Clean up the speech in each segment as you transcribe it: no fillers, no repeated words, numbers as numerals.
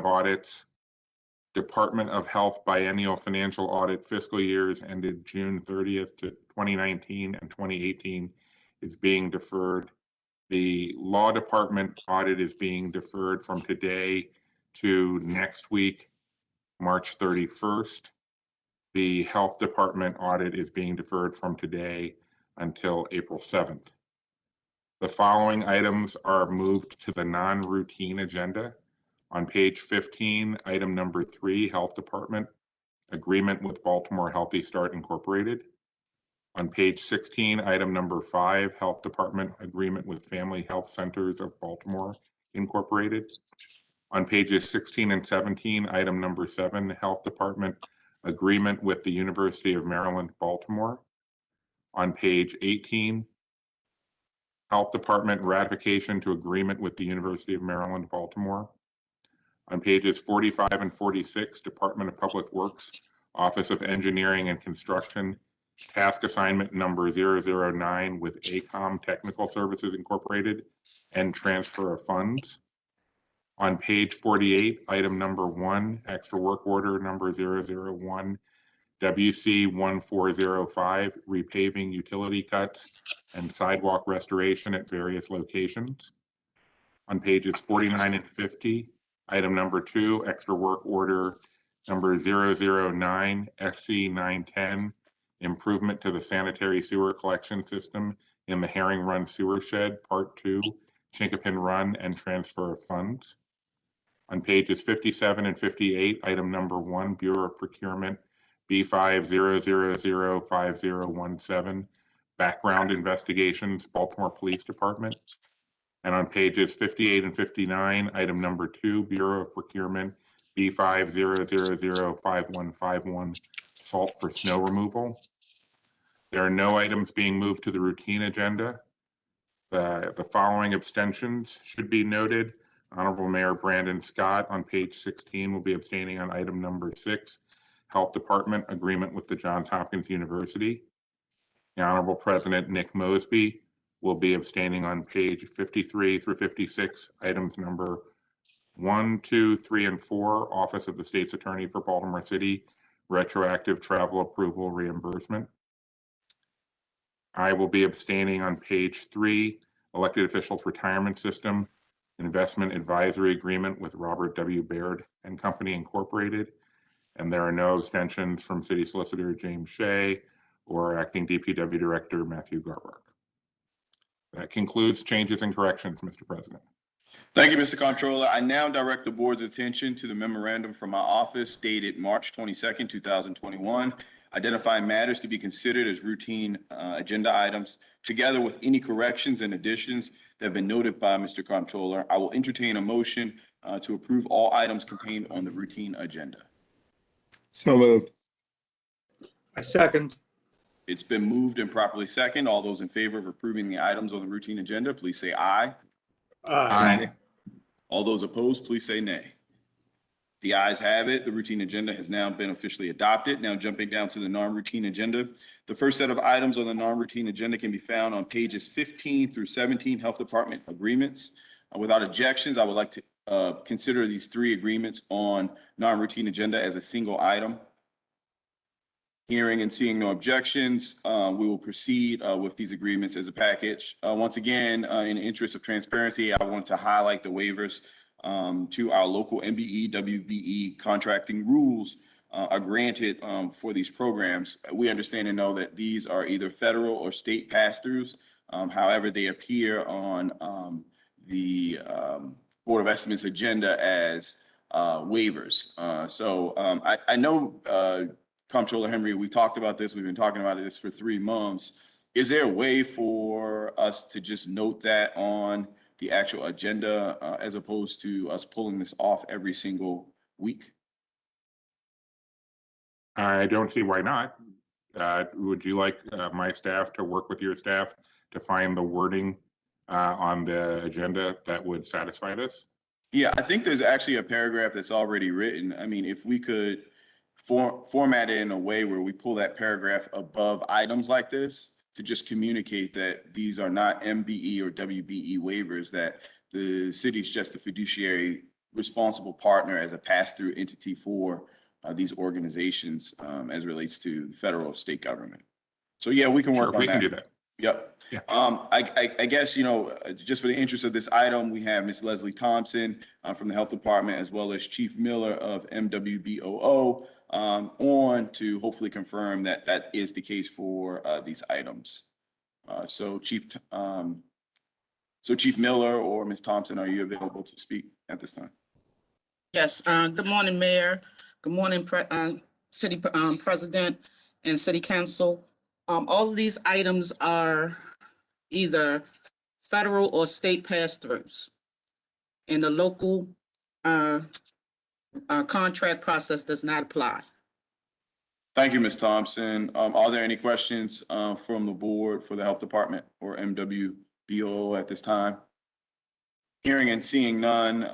of audits. Department of Health biennial financial audit fiscal years ended June 30th to 2019 and 2018 is being deferred. The law department audit is being deferred from today to next week, March 31st. The health department audit is being deferred from today until April 7th. The following items are moved to the non-routine agenda. On page 15, item number 3, Health Department, agreement with Baltimore Healthy Start Incorporated. On page 16, item number 5, Health Department, agreement with Family Health Centers of Baltimore Incorporated. On pages 16 and 17, item number 7, Health Department, agreement with the University of Maryland, Baltimore. On page 18, Health Department, ratification to agreement with the University of Maryland, Baltimore. On pages 45 and 46, Department of Public Works, Office of Engineering and Construction, task assignment number 009 with ACOM Technical Services Incorporated and transfer of funds. On page 48, item number 1, extra work order number 001, WC 1405, repaving utility cuts and sidewalk restoration at various locations. On pages 49 and 50, item number 2, extra work order number 009, FC 910, improvement to the sanitary sewer collection system in the Herring Run Sewer Shed, Part 2, Chinkapin Run, and transfer of funds. On pages 57 and 58, item number 1, Bureau of Procurement, B50005017, background investigations, Baltimore Police Department. And on pages 58 and 59, item number 2, Bureau of Procurement, B50005151, salt for snow removal. There are no items being moved to the routine agenda. The following abstentions should be noted. Honorable Mayor Brandon Scott on page 16 will be abstaining on item number 6, Health Department agreement with the Johns Hopkins University. The Honorable President Nick Mosby will be abstaining on page 53 through 56, items number 1, 2, 3, and 4, Office of the State's Attorney for Baltimore City, retroactive travel approval reimbursement. I will be abstaining on page 3, elected officials retirement system, investment advisory agreement with Robert W. Baird and Company Incorporated. And there are no abstentions from City Solicitor James Shea or Acting DPW Director Matthew Garbark. That concludes changes and corrections, Mr. President. Thank you, Mr. Comptroller. I now direct the board's attention to the memorandum from my office dated March 22nd, 2021, identifying matters to be considered as routine agenda items, together with any corrections and additions that have been noted by Mr. Comptroller. I will entertain a motion to approve all items contained on the routine agenda. So moved. I second. It's been moved and properly second. All those in favor of approving the items on the routine agenda, please say aye. Aye. All those opposed, please say nay. The ayes have it. The routine agenda has now been officially adopted. Now jumping down to the non-routine agenda. The first set of items on the non-routine agenda can be found on pages 15 through 17, Health Department agreements. Without objections, I would like to consider these 3 agreements on non-routine agenda as a single item. Hearing and seeing no objections, we will proceed with these agreements as a package. Once again, in the interest of transparency, I want to highlight the waivers to our local MBE, WBE contracting rules are granted for these programs. We understand and know that these are either federal or state pass-throughs. However, they appear on the Board of Estimates agenda as waivers. I know Comptroller Henry, we talked about this. We've been talking about this for 3 months. Is there a way for us to just note that on the actual agenda as opposed to us pulling this off every single week? I don't see why not. Would you like my staff to work with your staff to find the wording on the agenda that would satisfy this? Yeah, I think there's actually a paragraph that's already written. I mean, if we could format it in a way where we pull that paragraph above items like this to just communicate that these are not MBE or WBE waivers, that the city's just a fiduciary responsible partner as a pass-through entity for these organizations as it relates to federal or state government. So yeah, we can Sure, work on we can that. do that. Yep. Yeah. I guess, just for the interest of this item, we have Ms. Leslie Thompson from the Health Department, as well as Chief Miller of MWBOO on to hopefully confirm that that is the case for these items. So Chief Miller or Ms. Thompson, are you available to speak at this time? Yes, good morning, Mayor. Good morning, City President and City Council. All of these items are either federal or state pass-throughs. And the local contract process does not apply. Thank you, Ms. Thompson. Are there any questions from the board for the Health Department or MWBO at this time? Hearing and seeing none,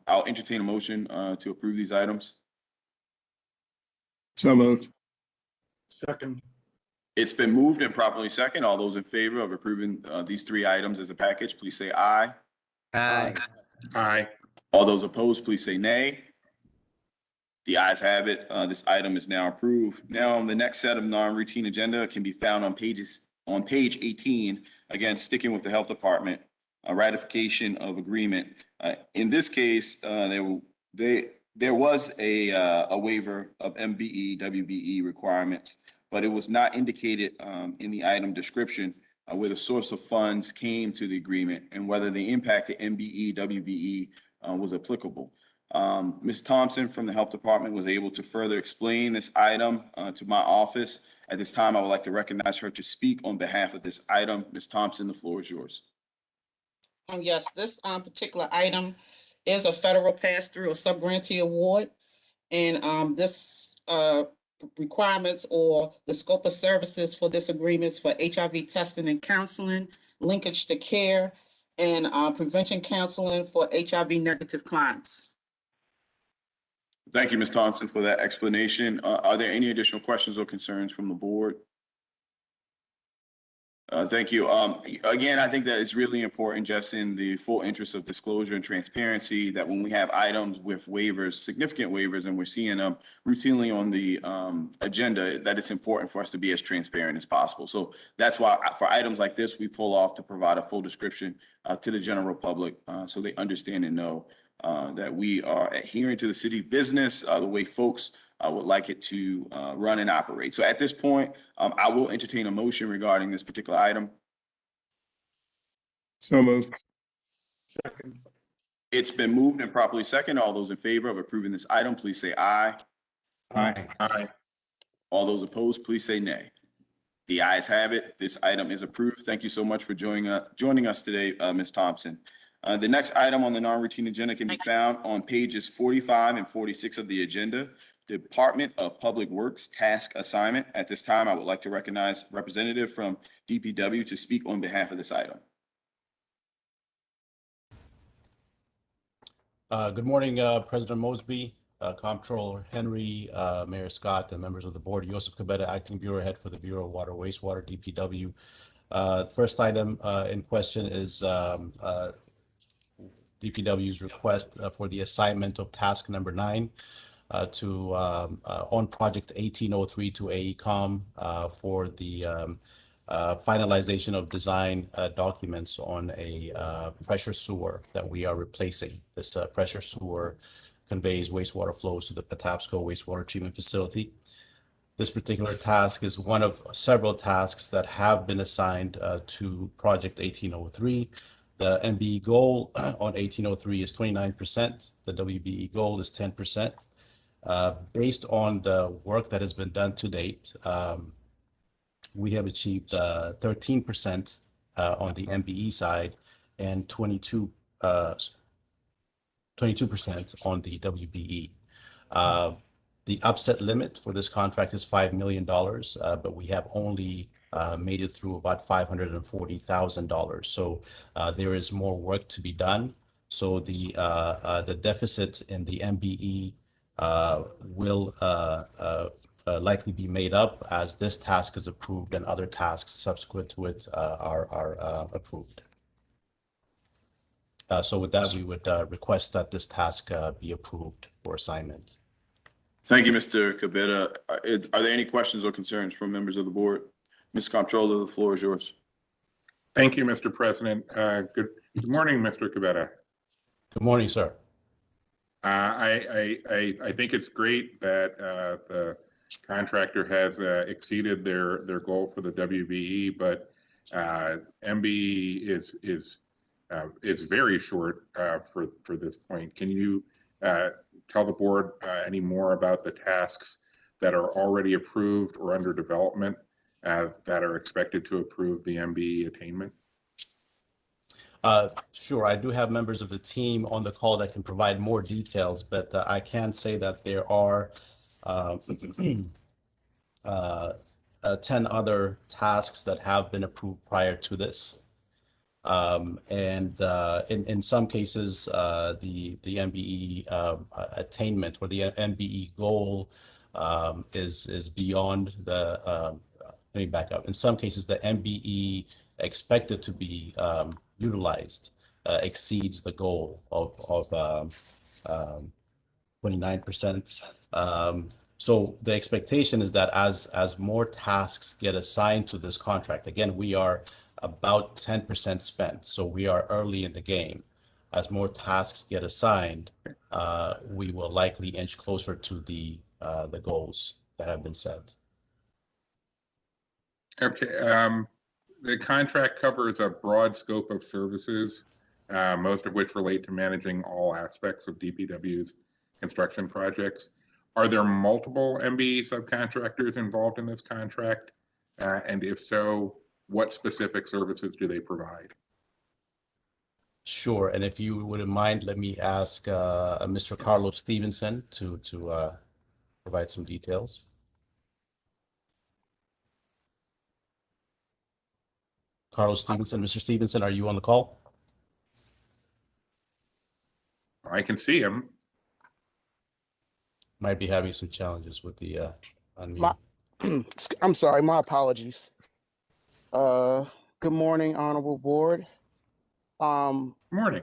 I'll entertain a motion to approve these items. So moved. Second. It's been moved and properly second. All those in favor of approving these three items as a package, please say aye. Aye. Aye. All those opposed, please say nay. The ayes have it. This item is now approved. Now, the next set of non-routine agenda can be found on page 18. Again, sticking with the Health Department, ratification of agreement. In this case, there was a waiver of MBE, WBE requirements, but it was not indicated in the item description where the source of funds came to the agreement and whether the impact to MBE, WBE was applicable. Ms. Thompson from the Health Department was able to further explain this item to my office. At this time, I would like to recognize her to speak on behalf of this item. Ms. Thompson, the floor is yours. Yes, this particular item is a federal pass-through or sub-grantee award. And this requirements or the scope of services for this agreement is for HIV testing and counseling, linkage to care, and prevention counseling for HIV negative clients. Thank you, Ms. Thompson, for that explanation. Are there any additional questions or concerns from the board? Thank you. Again, I think that it's really important, just in the full interest of disclosure and transparency, that when we have items with waivers, significant waivers, and we're seeing them routinely on the agenda, that it's important for us to be as transparent as possible. So that's why for items like this, we pull off to provide a full description to the general public so they understand and know that we are adhering to the city business the way folks would like it to run and operate. So at this point, I will entertain a motion regarding this particular item. So moved. Second. It's been moved and properly second. All those in favor of approving this item, please say aye. Aye. Aye. All those opposed, please say nay. The ayes have it. This item is approved. Thank you so much for joining us today, Ms. Thompson. The next item on the non-routine agenda can be found on pages 45 and 46 of the agenda. Department of Public Works task assignment. At this time, I would like to recognize representative from DPW to speak on behalf of this item. Good morning, President Mosby, Comptroller Henry, Mayor Scott, and members of the board. Joseph Cabeda, Acting Bureau Head for the Bureau of Water Wastewater, DPW. First item in question is DPW's request for the assignment of task number 9 to on project 1803 to AECOM for the finalization of design documents on a pressure sewer that we are replacing. This pressure sewer conveys wastewater flows to the Patapsco wastewater treatment facility. This particular task is one of several tasks that have been assigned to project 1803. The MBE goal on 1803 is 29%. The WBE goal is 10%. Based on the work that has been done to date, we have achieved 13% on the MBE side and 22% on the WBE. The upset limit for this contract is $5 million, but we have only made it through about $540,000. So there is more work to be done. So the deficit in the MBE will likely be made up as this task is approved and other tasks subsequent to it are approved. So with that, we would request that this task be approved for assignment. Thank you, Mr. Cabetta. Are there any questions or concerns from members of the board? Ms. Comptroller, the floor is yours. Thank you, Mr. President. Good morning, Mr. Cabetta. Good morning, sir. I think it's great that the contractor has exceeded their goal for the WBE, but MBE is very short for this point. Can you tell the board any more about the tasks that are already approved or under development that are expected to approve the MBE attainment? Sure, I do have members of the team on the call that can provide more details, but I can say that there are 10 other tasks that have been approved prior to this. In some cases, the MBE attainment or the MBE goal is beyond the, let me back up. In some cases, the MBE expected to be utilized exceeds the goal of 29%. So the expectation is that as more tasks get assigned to this contract, again, we are about 10% spent, so we are early in the game. As more tasks get assigned, we will likely inch closer to the goals that have been set. Okay, the contract covers a broad scope of services, most of which relate to managing all aspects of DPW's construction projects. Are there multiple MBE subcontractors involved in this contract? And if so, what specific services do they provide? Sure, and if you wouldn't mind, let me ask Mr. Carlos Stevenson to provide some details. Carlos Stevenson, Mr. Stevenson, are you on the call? I can see him. Might be having some challenges with the unmute. I'm sorry, my apologies. Good morning, honorable board. Morning.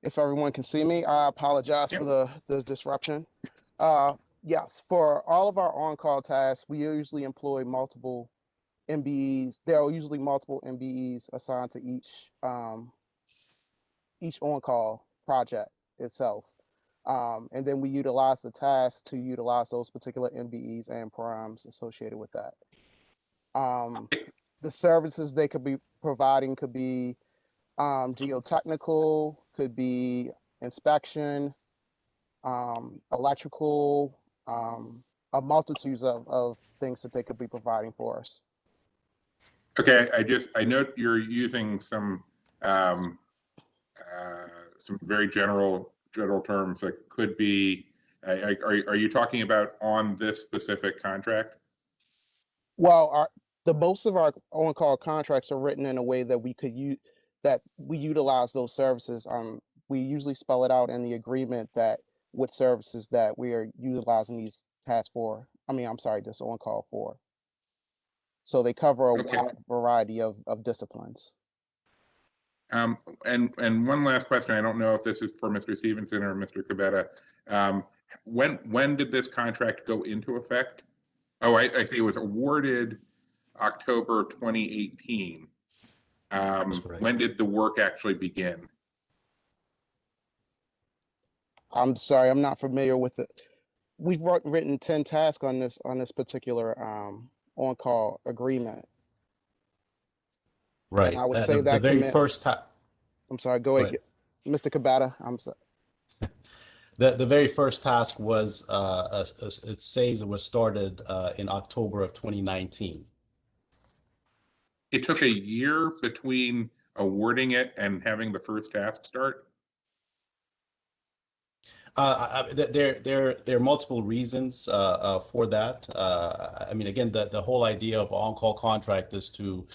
If everyone can see me, I apologize for the disruption. Yes, for all of our on-call tasks, we usually employ multiple MBEs. There are usually multiple MBEs assigned to each on-call project itself. And then we utilize the task to utilize those particular MBEs and primes associated with that. The services they could be providing could be geotechnical, could be inspection, electrical, a multitude of things that they could be providing for us. Okay, I note you're using some very general terms that could be. Are you talking about on this specific contract? Well, most of our on-call contracts are written in a way that we utilize those services. We usually spell it out in the agreement that what services that we are utilizing these tasks for. This on-call for. So they cover a wide variety of disciplines. And one last question. I don't know if this is for Mr. Stevenson or Mr. Cabetta. When did this contract go into effect? Oh, I see. It was awarded October 2018. When did the work actually begin? I'm sorry, I'm not familiar with it. We've written 10 tasks on this particular on-call agreement. Right. And I would say the very first time. I'm sorry, go ahead. Mr. Cabata, I'm sorry. The very first task was, it says it was started in October of 2019. It took a year between awarding it and having the first task start? There are multiple reasons for that. Again, the whole idea of on-call contract is to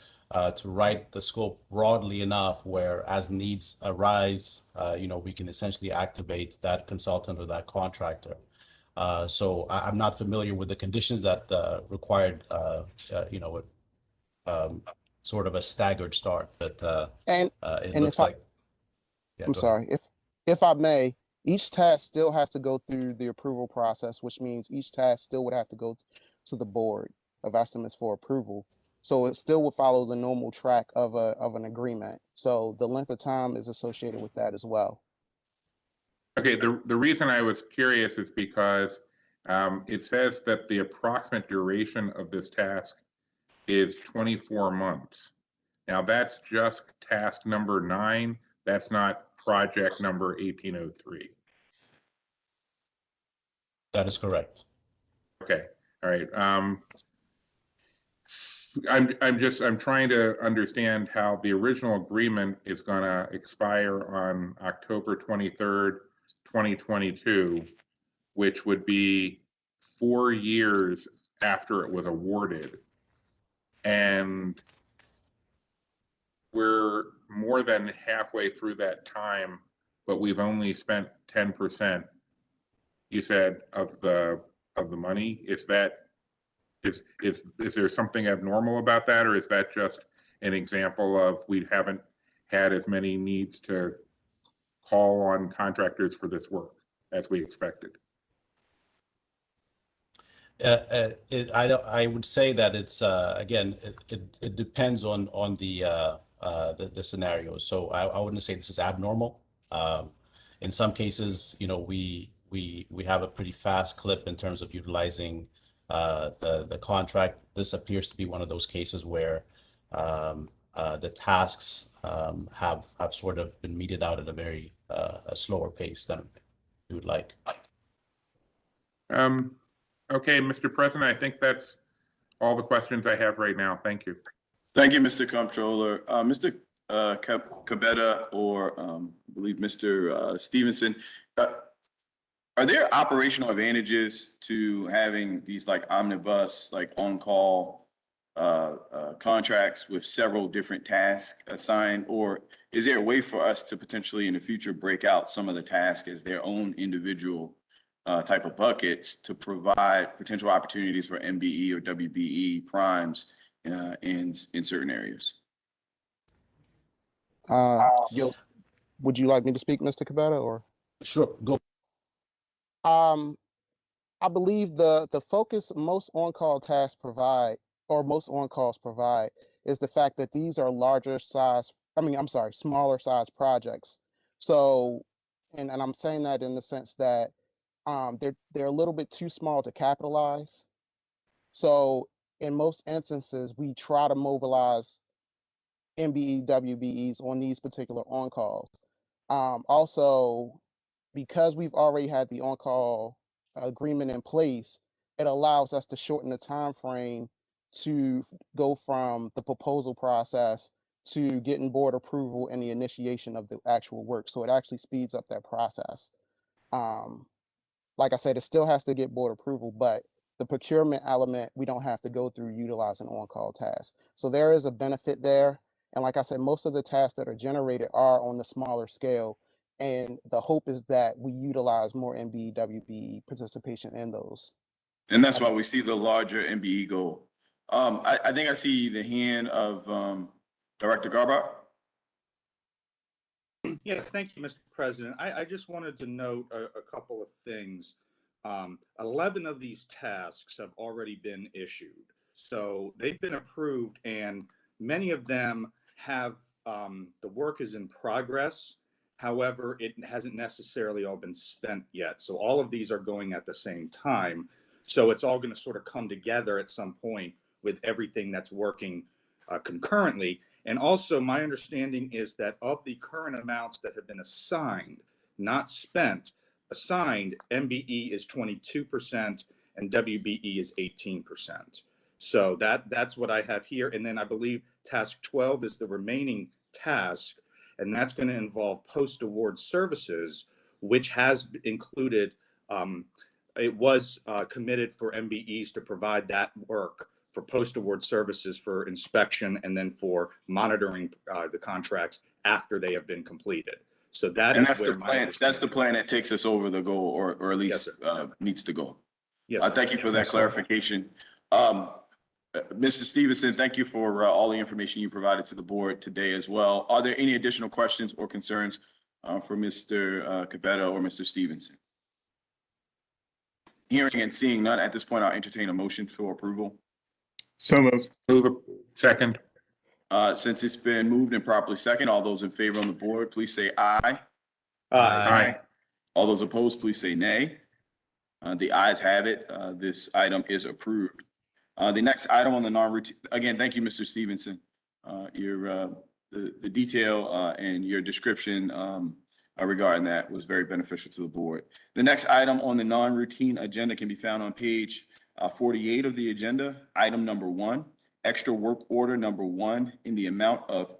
write the scope broadly enough where as needs arise, we can essentially activate that consultant or that contractor. So I'm not familiar with the conditions that required, sort of a staggered start, but And it and looks if I, like. Yeah, I'm go ahead. sorry, if I may, each task still has to go through the approval process, which means each task still would have to go to the board of estimates for approval. So it still would follow the normal track of an agreement. So the length of time is associated with that as well. Okay, the reason I was curious is because it says that the approximate duration of this task is 24 months. Now, that's just task number 9. That's not project number 1803. That is correct. Okay, all right. I'm trying to understand how the original agreement is gonna expire on October 23rd, 2022, which would be 4 years after it was awarded. And we're more than halfway through that time, but we've only spent 10%, you said, of the money. Is there something abnormal about that, or is that just an example of we haven't had as many needs to call on contractors for this work as we expected? I would say that it's again, it depends on the scenario. So I wouldn't say this is abnormal. In some cases, you know, we have a pretty fast clip in terms of utilizing the contract. This appears to be one of those cases where the tasks have sort of been meted out at a very a slower pace than we would like. Okay, Mr. President, I think that's all the questions I have right now. Thank you. Thank you, Mr. Comptroller. Mr. Cabetta, or I believe Mr. Stevenson, are there operational advantages to having these like omnibus, like on-call contracts with several different tasks assigned? Or is there a way for us to potentially in the future break out some of the tasks as their own individual type of buckets to provide potential opportunities for MBE or WBE primes in certain areas? Would you like me to speak, Mr. Cabetta, or? Sure, go. I believe the focus most on-call tasks provide, or most on-calls provide, is the fact that these are larger size, smaller size projects. So, and I'm saying that in the sense that they're a little bit too small to capitalize. So in most instances, we try to mobilize MBE, WBEs on these particular on-calls. Also, because we've already had the on-call agreement in place, it allows us to shorten the time frame to go from the proposal process to getting board approval and the initiation of the actual work. So it actually speeds up that process. Like I said, it still has to get board approval, but the procurement element, we don't have to go through utilizing on-call tasks. So there is a benefit there. And like I said, most of the tasks that are generated are on the smaller scale. And the hope is that we utilize more MBE, WBE participation in those. And that's why we see the larger MBE goal. I think I see the hand of Director Garba. Yes, thank you, Mr. President. I just wanted to note a couple of things. 11 of these tasks have already been issued. So they've been approved, and many of them have, the work is in progress. However, it hasn't necessarily all been spent yet. So all of these are going at the same time. So it's all going to sort of come together at some point with everything that's working concurrently. And also my understanding is that of the current amounts that have been assigned, not spent, assigned, MBE is 22% and WBE is 18%. So that's what I have here. And then I believe task 12 is the remaining task, and that's going to involve post-award services, which has included, it was committed for MBEs to provide that work for post-award services for inspection and then for monitoring the contracts after they have been completed. So that And is that's the where my plan. That's the plan that takes us over the goal, or at least Yes, needs to go. Yes, Thank you for that Yes, sir. clarification. Mr. Stevenson, thank you for all the information you provided to the board today as well. Are there any additional questions or concerns for Mr. Capetta or Mr. Stevenson? Hearing and seeing none, at this point, I'll entertain a motion for approval. So moved. Second. Since it's been moved and properly second, all those in favor on the board, please say aye. Aye. All those opposed, please say nay. The ayes have it. This item is approved. The next item on the non-routine, again, thank you, Mr. Stevenson. The detail and your description regarding that was very beneficial to the board. The next item on the non-routine agenda can be found on page 48 of the agenda. Item number 1, extra work order number 1 in the amount of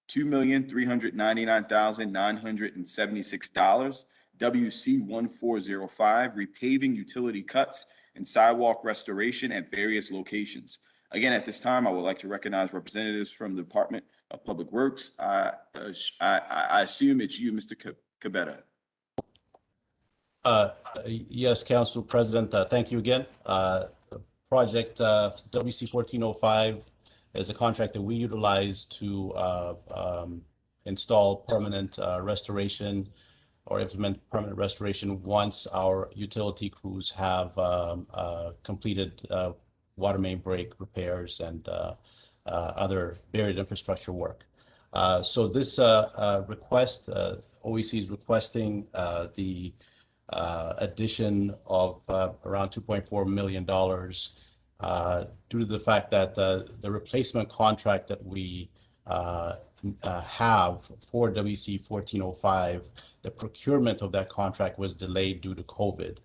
$2,399,976. WC 1405, repaving utility cuts and sidewalk restoration at various locations. Again, at this time, I would like to recognize representatives from the Department of Public Works. I assume it's you, Mr. Capetta. Yes, Council President, thank you again. Project WC 1405 is a contract that we utilize to install permanent restoration or implement permanent restoration once our utility crews have completed water main break repairs and other buried infrastructure work. So this request, OEC is requesting the addition of around $2.4 million due to the fact that the replacement contract that we have for WC 1405, the procurement of that contract was delayed due to COVID.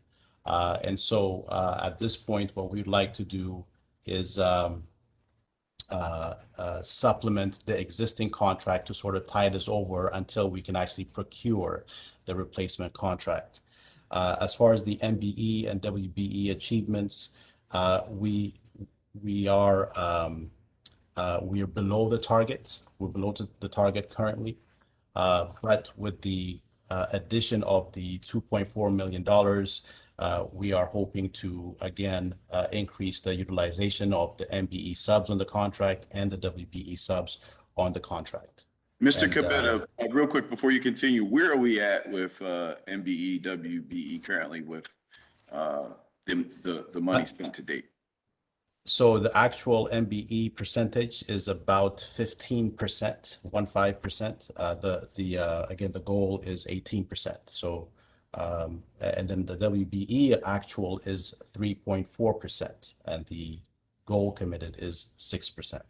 And so at this point, what we'd like to do is supplement the existing contract to sort of tie this over until we can actually procure the replacement contract. As far as the MBE and WBE achievements, we are below the target. We're below the target currently, but with the addition of the $2.4 million, we are hoping to again increase the utilization of the MBE subs on the contract and the WBE subs on the contract. Mr. Capetta, real quick before you continue, where are we at with MBE, WBE currently with the money spent to date? So the actual MBE percentage is about 15%, 15%. Again, the goal is 18%. So, and then the WBE actual is 3.4%, and the goal committed is 6%.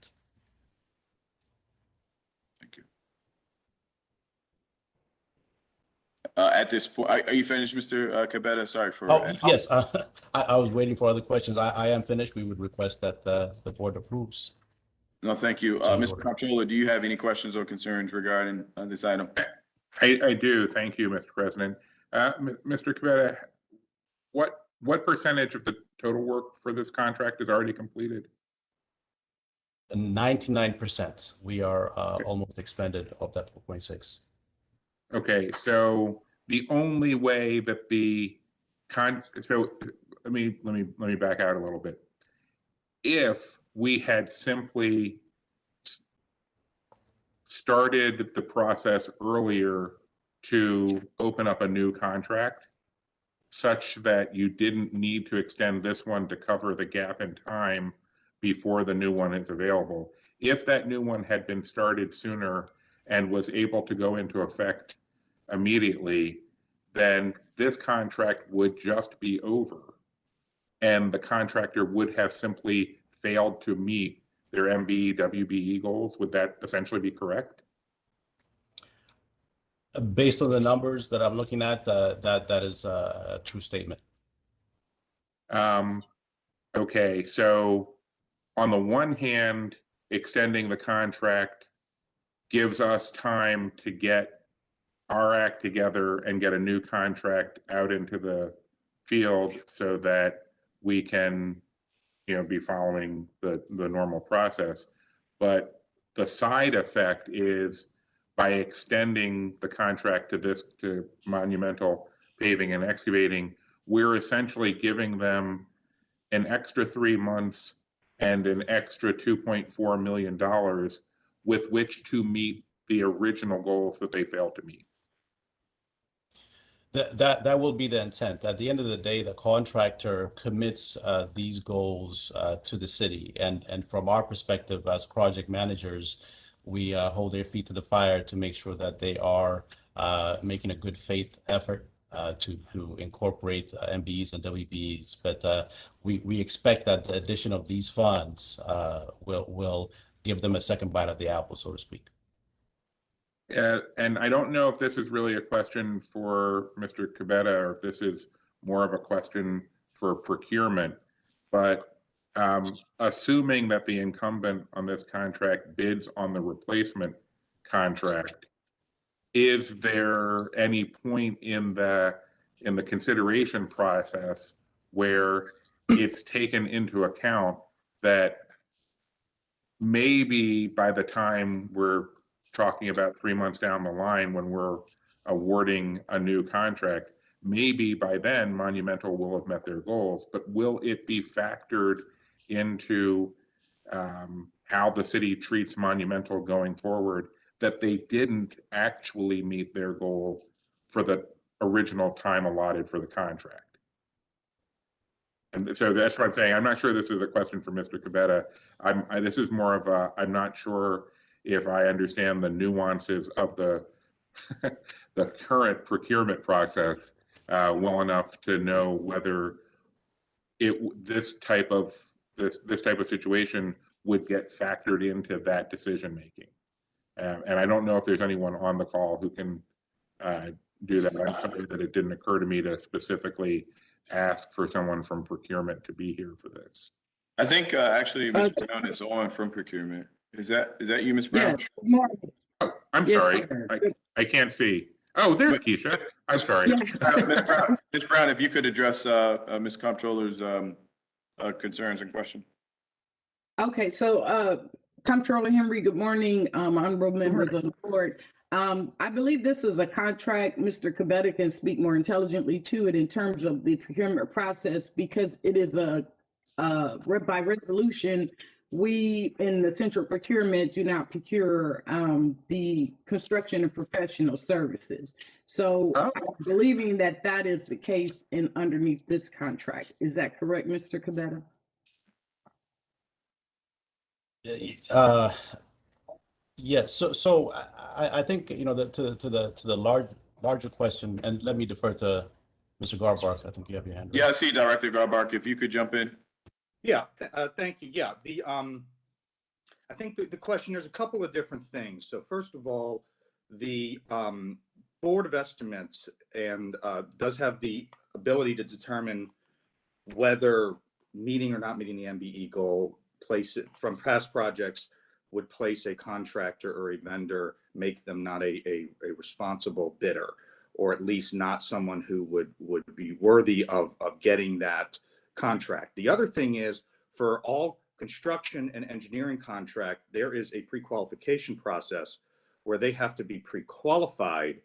Thank you. At this point, are you finished, Mr. Capetta? Sorry for. Oh, yes. I was waiting for other questions. I am finished. We would request that the board approves. No, thank you. Mr. Comptroller, do you have any questions or concerns regarding this item? I do. Thank you, Mr. President. Mr. Capetta, what percentage of the total work for this contract is already completed? 99%. We are almost expended of that 4.6. Okay, so the only way that so let me back out a little bit. If we had simply started the process earlier to open up a new contract, such that you didn't need to extend this one to cover the gap in time before the new one is available, if that new one had been started sooner and was able to go into effect immediately, then this contract would just be over. And the contractor would have simply failed to meet their MBE, WBE goals. Would that essentially be correct? Based on the numbers that I'm looking at, that is a true statement. Okay, so on the one hand, extending the contract gives us time to get our act together and get a new contract out into the field so that we can, be following the normal process. But the side effect is by extending the contract to Monumental Paving and Excavating, we're essentially giving them an extra 3 months and an extra $2.4 million with which to meet the original goals that they failed to meet. That will be the intent. At the end of the day, the contractor commits these goals to the city. And from our perspective as project managers, we hold their feet to the fire to make sure that they are making a good faith effort to incorporate MBEs and WBEs. But we expect that the addition of these funds will give them a second bite of the apple, so to speak. And I don't know if this is really a question for Mr. Cabetta or if this is more of a question for procurement, but assuming that the incumbent on this contract bids on the replacement contract, is there any point in the consideration process where it's taken into account that maybe by the time we're talking about 3 months down the line when we're awarding a new contract, maybe by then Monumental will have met their goals, but will it be factored into how the city treats Monumental going forward that they didn't actually meet their goal for the original time allotted for the contract? And so that's what I'm saying. I'm not sure this is a question for Mr. Cabetta. This is more of a, I'm not sure if I understand the nuances of the the current procurement process well enough to know whether this type of situation would get factored into that decision making. And I don't know if there's anyone on the call who can do that. I'm sorry that it didn't occur to me to specifically ask for someone from procurement to be here for this. I think actually Ms. Brown is on from procurement. Is that you, Ms. Brown? Yes, good morning. Oh, I'm Yes, sorry. sir. I can't see. Oh, there's Keisha. I'm sorry. Ms. Brown, if you could address Ms. Comptroller's concerns and question. Okay, so Comptroller Henry, good morning, honorable members of the board. I believe this is a contract. Mr. Cabetta can speak more intelligently to it in terms of the procurement process because it is a by resolution. We in the central procurement do not procure the construction and professional services. So I'm believing that that is the case in underneath this contract. Is that correct, Mr. Cabetta? Yes. So I think, you know, to the larger question, and let me defer to Mr. Garbark. I think you have your hand raised. Yeah, I see Director Garbark. If you could jump in. Yeah, thank you. Yeah, I think the question, there's a couple of different things. So first of all, the Board of Estimates and does have the ability to determine whether meeting or not meeting the MBE goal, place it from past projects would place a contractor or a vendor, make them not a responsible bidder, or at least not someone who would be worthy of getting that contract. The other thing is, for all construction and engineering contract, there is a pre-qualification process where they have to be pre-qualified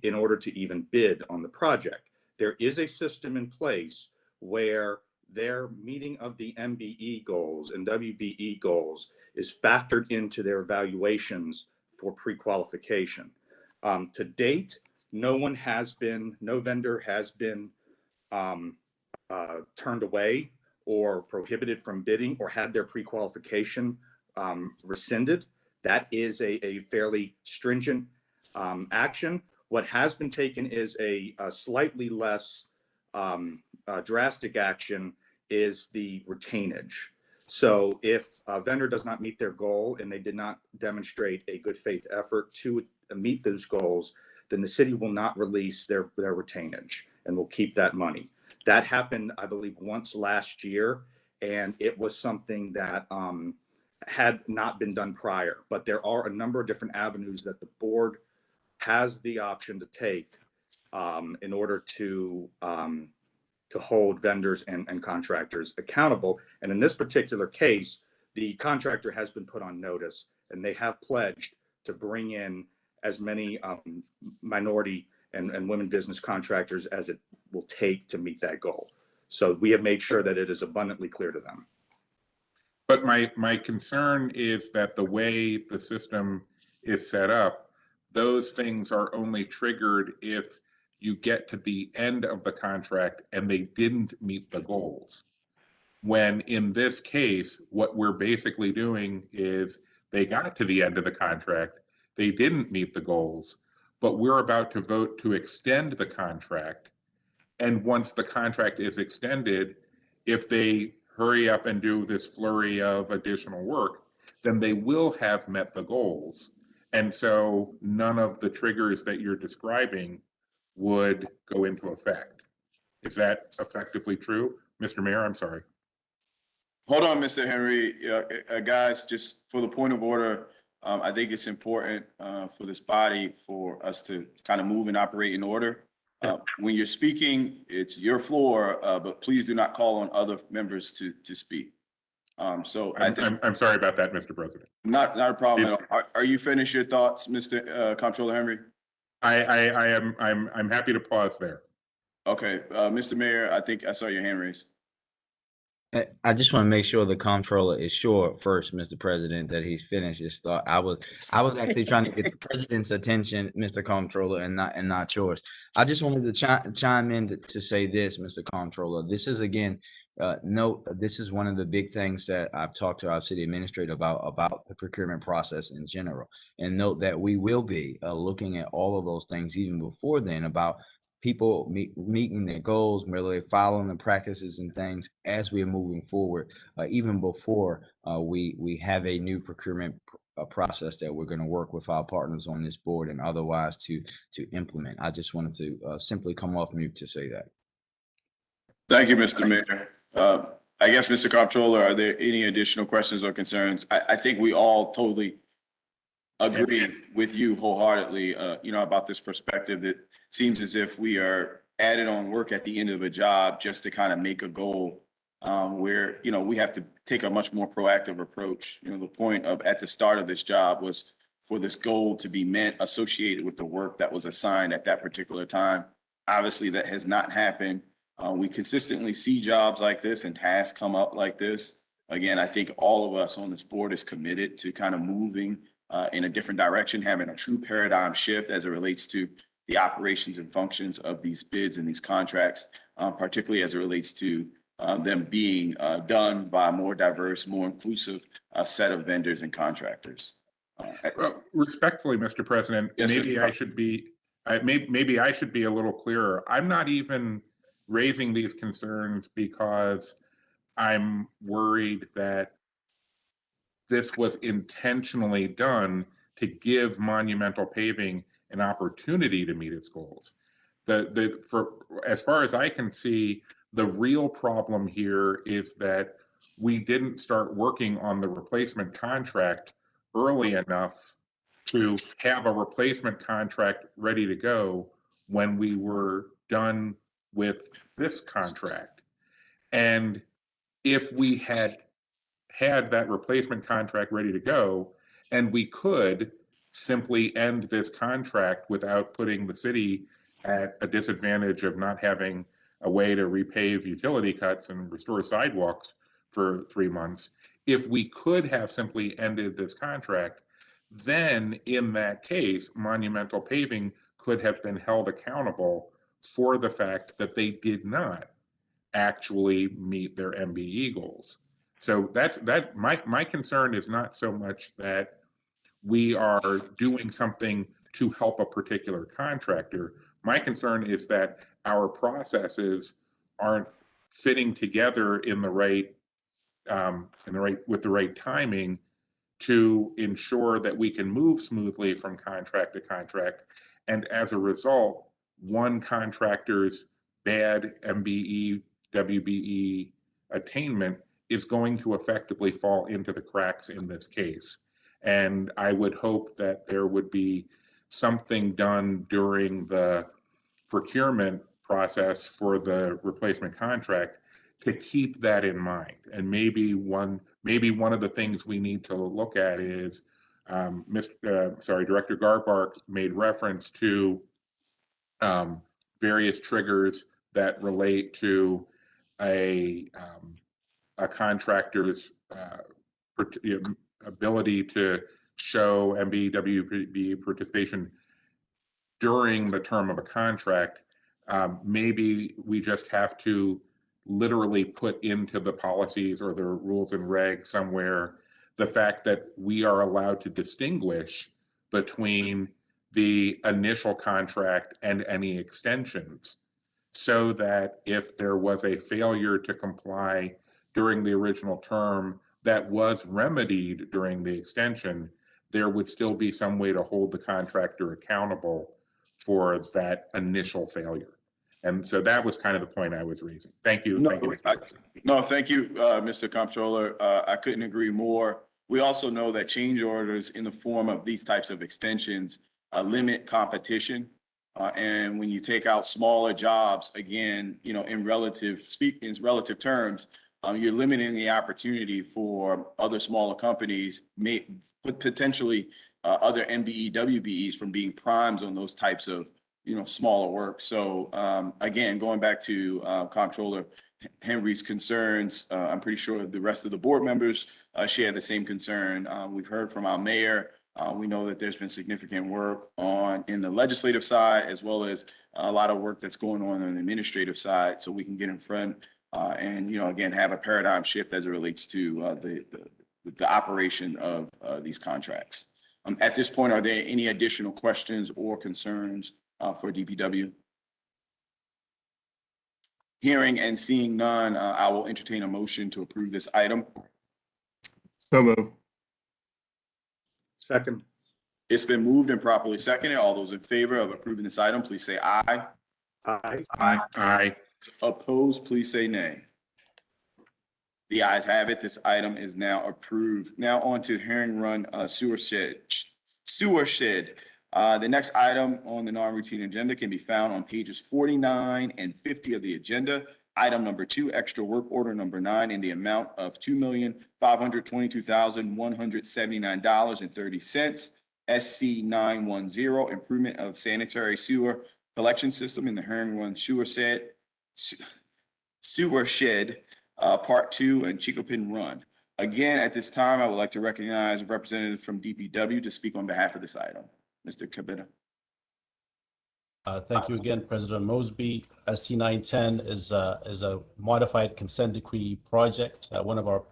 in order to even bid on the project. There is a system in place where their meeting of the MBE goals and WBE goals is factored into their evaluations for pre-qualification. To date, no vendor has been turned away or prohibited from bidding or had their pre-qualification rescinded. That is a fairly stringent action. What has been taken is a slightly less drastic action is the retainage. So if a vendor does not meet their goal and they did not demonstrate a good faith effort to meet those goals, then the city will not release their retainage and will keep that money. That happened, I believe, once last year, and it was something that had not been done prior. But there are a number of different avenues that the board has the option to take in order to hold vendors and contractors accountable. And in this particular case, the contractor has been put on notice, and they have pledged to bring in as many minority and women business contractors as it will take to meet that goal. So we have made sure that it is abundantly clear to them. But my concern is that the way the system is set up, those things are only triggered if you get to the end of the contract and they didn't meet the goals. When in this case, what we're basically doing is they got to the end of the contract, they didn't meet the goals, but we're about to vote to extend the contract. And once the contract is extended, if they hurry up and do this flurry of additional work, then they will have met the goals. And so none of the triggers that you're describing would go into effect. Is that effectively true? Mr. Mayor, I'm sorry. Hold on, Mr. Henry. Guys, just for the point of order, I think it's important for this body for us to kind of move and operate in order. When you're speaking, it's your floor, but please do not call on other members to speak. So I'm sorry about that, Mr. President. not a problem at all. Are you finished your thoughts, Mr. Comptroller Henry? I'm happy to pause there. Okay, Mr. Mayor, I think I saw your hand raised. I just want to make sure the comptroller is sure first, Mr. President, that he's finished his thought. I was actually trying to get the president's attention, Mr. Comptroller, and not yours. I just wanted to chime in to say this, Mr. Comptroller. This is again, note, this is one of the big things that I've talked to our city administrator about the procurement process in general. And note that we will be looking at all of those things even before then about people meeting their goals, whether they're following the practices and things as we're moving forward, even before we have a new procurement process that we're going to work with our partners on this board and otherwise to implement. I just wanted to simply come off mute to say that. Thank you, Mr. Mayor. I guess, Mr. Comptroller, are there any additional questions or concerns? I think we all totally agree with you wholeheartedly, about this perspective. It seems as if we are adding on work at the end of a job just to kind of make a goal, where, we have to take a much more proactive approach. The point of at the start of this job was for this goal to be met associated with the work that was assigned at that particular time. Obviously, that has not happened. We consistently see jobs like this and tasks come up like this. Again, I think all of us on this board is committed to kind of moving in a different direction, having a true paradigm shift as it relates to the operations and functions of these bids and these contracts, particularly as it relates to them being done by a more diverse, more inclusive set of vendors and contractors. Respectfully, Mr. President, Yes, maybe Mr. I should be, maybe I should be a little clearer. I'm not even raising these concerns because I'm worried that this was intentionally done to give Monumental Paving an opportunity to meet its goals. For as far as I can see, the real problem here is that we didn't start working on the replacement contract early enough to have a replacement contract ready to go when we were done with this contract. And if we had that replacement contract ready to go, and we could simply end this contract without putting the city at a disadvantage of not having a way to repave utility cuts and restore sidewalks for 3 months. If we could have simply ended this contract, then in that case, Monumental Paving could have been held accountable for the fact that they did not actually meet their MBE goals. So my concern is not so much that we are doing something to help a particular contractor. My concern is that our processes aren't fitting together in the right with the right timing to ensure that we can move smoothly from contract to contract. And as a result, one contractor's bad MBE, WBE attainment is going to effectively fall into the cracks in this case. And I would hope that there would be something done during the procurement process for the replacement contract to keep that in mind. And maybe one of the things we need to look at is, Director Garbark made reference to various triggers that relate to a contractor's ability to show MBWB participation during the term of a contract, maybe we just have to literally put into the policies or the rules and regs somewhere the fact that we are allowed to distinguish between the initial contract and any extensions, so that if there was a failure to comply during the original term that was remedied during the extension, there would still be some way to hold the contractor accountable for that initial failure. And so that was kind of the point I was raising. Thank you. No, Thank you, Mr. President. No, thank you, Mr. Comptroller. I couldn't agree more. We also know that change orders in the form of these types of extensions limit competition. And when you take out smaller jobs, again, in relative terms, you're limiting the opportunity for other smaller companies, potentially other MBE, WBEs from being primes on those types of, smaller work. So again, going back to Comptroller Henry's concerns, I'm pretty sure the rest of the board members share the same concern. We've heard from our mayor. We know that there's been significant work in the legislative side, as well as a lot of work that's going on the administrative side, so we can get in front and, again, have a paradigm shift as it relates to the operation of these contracts. At this point, are there any additional questions or concerns for DPW? Hearing and seeing none, I will entertain a motion to approve this item. So moved. Second. It's been moved and properly seconded. All those in favor of approving this item, please say aye. Aye. Aye. Opposed, please say nay. The ayes have it. This item is now approved. Now on to Herring Run Sewer Shed. The next item on the non-routine agenda can be found on pages 49 and 50 of the agenda. Item number 2, extra work order number 9 in the amount of $2,522,179.30. SC 910, improvement of sanitary sewer collection system in the Herring Run Sewer Shed, Part 2 and Chicopin Run. Again, at this time, I would like to recognize a representative from DPW to speak on behalf of this item. Mr. Cabetta. Thank you again, President Mosby. SC 910 is a modified consent decree project, one of our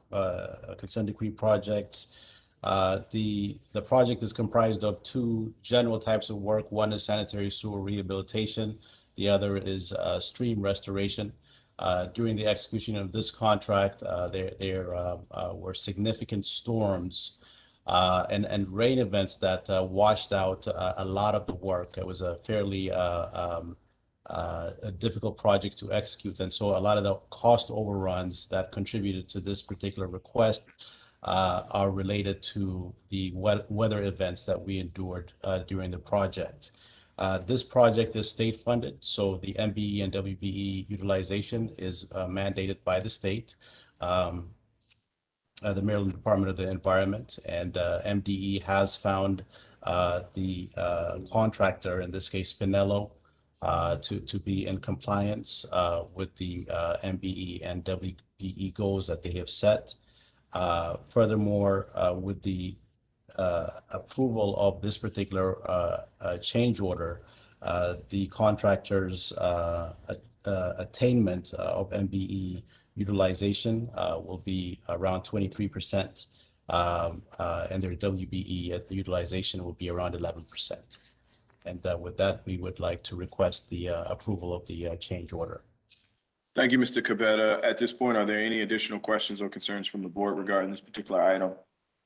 consent decree projects. The project is comprised of 2 general types of work. One is sanitary sewer rehabilitation. The other is stream restoration. During the execution of this contract, there were significant storms and rain events that washed out a lot of the work. It was a fairly a difficult project to execute. And so a lot of the cost overruns that contributed to this particular request are related to the weather events that we endured during the project. This project is state funded, so the MBE and WBE utilization is mandated by the state. The Maryland Department of the Environment, and MDE has found the contractor, in this case Spinello, to be in compliance with the MBE and WBE goals that they have set. Furthermore, with the approval of this particular change order, the contractor's attainment of MBE utilization will be around 23%, and their WBE utilization will be around 11%. And with that, we would like to request the approval of the change order. Thank you, Mr. Cabetta. At this point, are there any additional questions or concerns from the board regarding this particular item?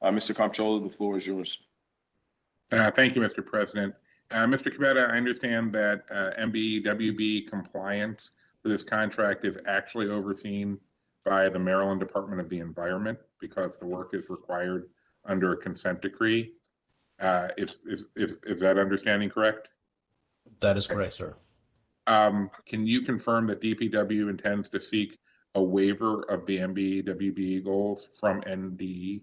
Mr. Comptroller, the floor is yours. Thank you, Mr. President. Mr. Cabetta, I understand that MBE, WB compliance for this contract is actually overseen by the Maryland Department of the Environment because the work is required under a consent decree. Is that understanding correct? That is correct, sir. Can you confirm that DPW intends to seek a waiver of the MBE, WBE goals from NDE?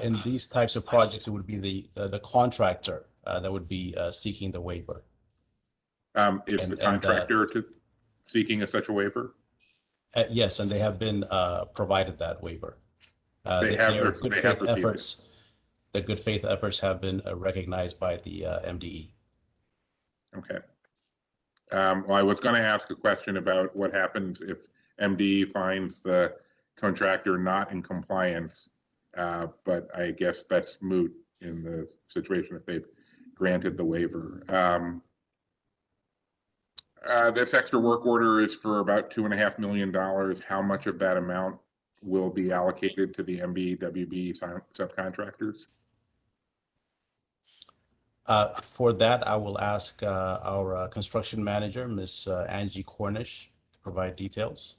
In these types of projects, it would be the contractor that would be seeking the waiver. Is the contractor seeking such a waiver? Yes, and they have been provided that waiver. They have received it. efforts, the good faith efforts have been recognized by the MDE. Okay. Well, I was going to ask a question about what happens if MDE finds the contractor not in compliance, but I guess that's moot in the situation if they've granted the waiver. This extra work order is for about $2.5 million. How much of that amount will be allocated to the MBE-WBE subcontractors? For that, I will ask our construction manager, Ms. Angie Cornish, to provide details.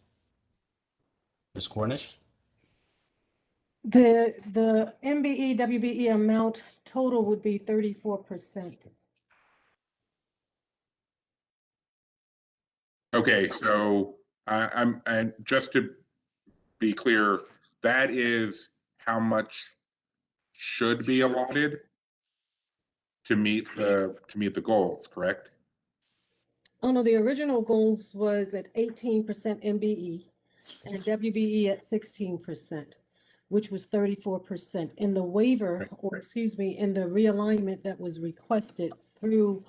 Ms. Cornish? The MBE, WBE amount total would be 34%. Okay, so and just to be clear, that is how much should be allotted to meet the goals, correct? Oh no, the original goals was at 18% MBE and WBE at 16%, which was 34%. In the waiver, or excuse me, in the realignment that was requested through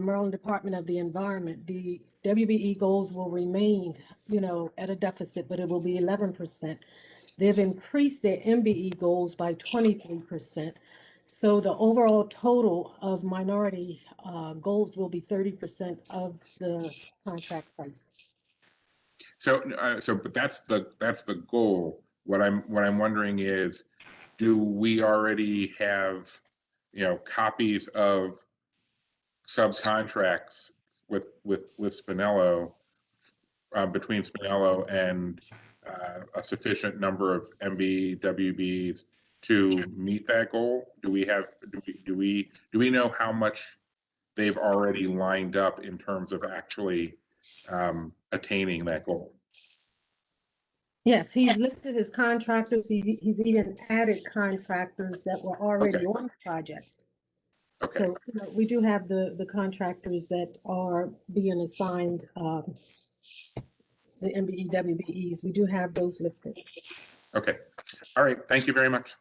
Maryland Department of the Environment, the WBE goals will remain, at a deficit, but it will be 11%. They've increased their MBE goals by 23%. So the overall total of minority goals will be 30% of the contract price. But that's the goal. What I'm wondering is, do we already have, copies of subcontracts with Spinello, between Spinello and a sufficient number of MB, WBs to meet that goal? Do we know how much they've already lined up in terms of actually attaining that goal? Yes, he's listed as contractors. He's even added contractors that were already Okay. on the project. Okay. So we do have the contractors that are being assigned the MBE, WBEs. We do have those listed. Okay. All right. Thank you very much.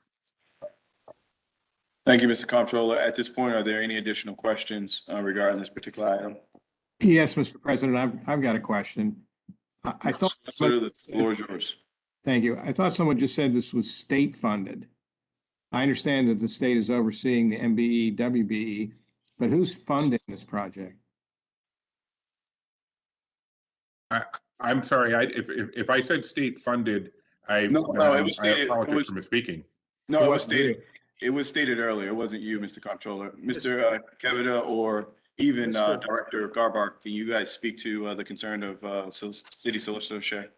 Thank you, Mr. Comptroller. At this point, are there any additional questions regarding this particular item? Yes, Mr. President, I've got a question. I thought. Sir, the floor is yours. Thank you. I thought someone just said this was state funded. I understand that the state is overseeing the MBE, WBE, but who's funding this project? I'm sorry. If I said state funded, No, it was I stated. apologize for misspeaking. No, it was stated. It was stated earlier. It wasn't you, Mr. Comptroller. Mr. Kavada, or even Director Garbar, can you guys speak to the concern of City Solicitor Shea?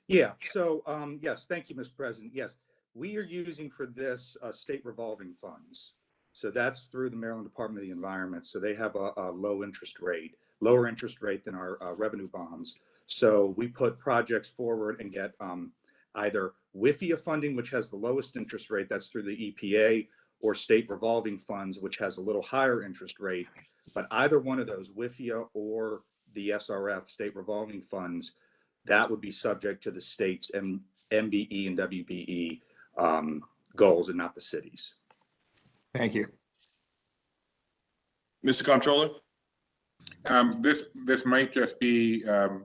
Yeah, so, yes, thank you, Mr. President. Yes, we are using for this state revolving funds. So that's through the Maryland Department of the Environment. So they have a lower interest rate than our revenue bonds. So we put projects forward and get either WIFIA funding, which has the lowest interest rate, that's through the EPA, or state revolving funds, which has a little higher interest rate. But either one of those, WIFIA or the SRF, state revolving funds, that would be subject to the state's MBE and WBE goals and not the cities. Thank you. Mr. Comptroller? This might just be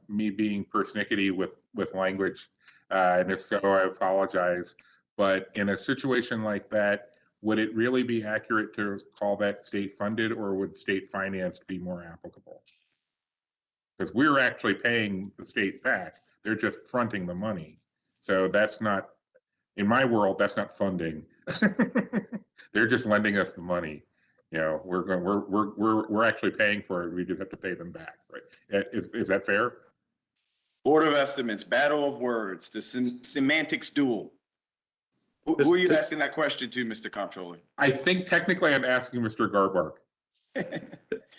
me being persnickety with language, and if so, I apologize. But in a situation like that, would it really be accurate to call that state funded, or would state financed be more applicable? Because we're actually paying the state back. They're just fronting the money. So that's not, in my world, that's not funding. They're just lending us the money. We're actually paying for it. We just have to pay them back, right? Is that fair? Board of Estimates, battle of words, the semantics duel. Who are you asking that question to, Mr. Comptroller? I think technically I'm asking Mr. Garbark.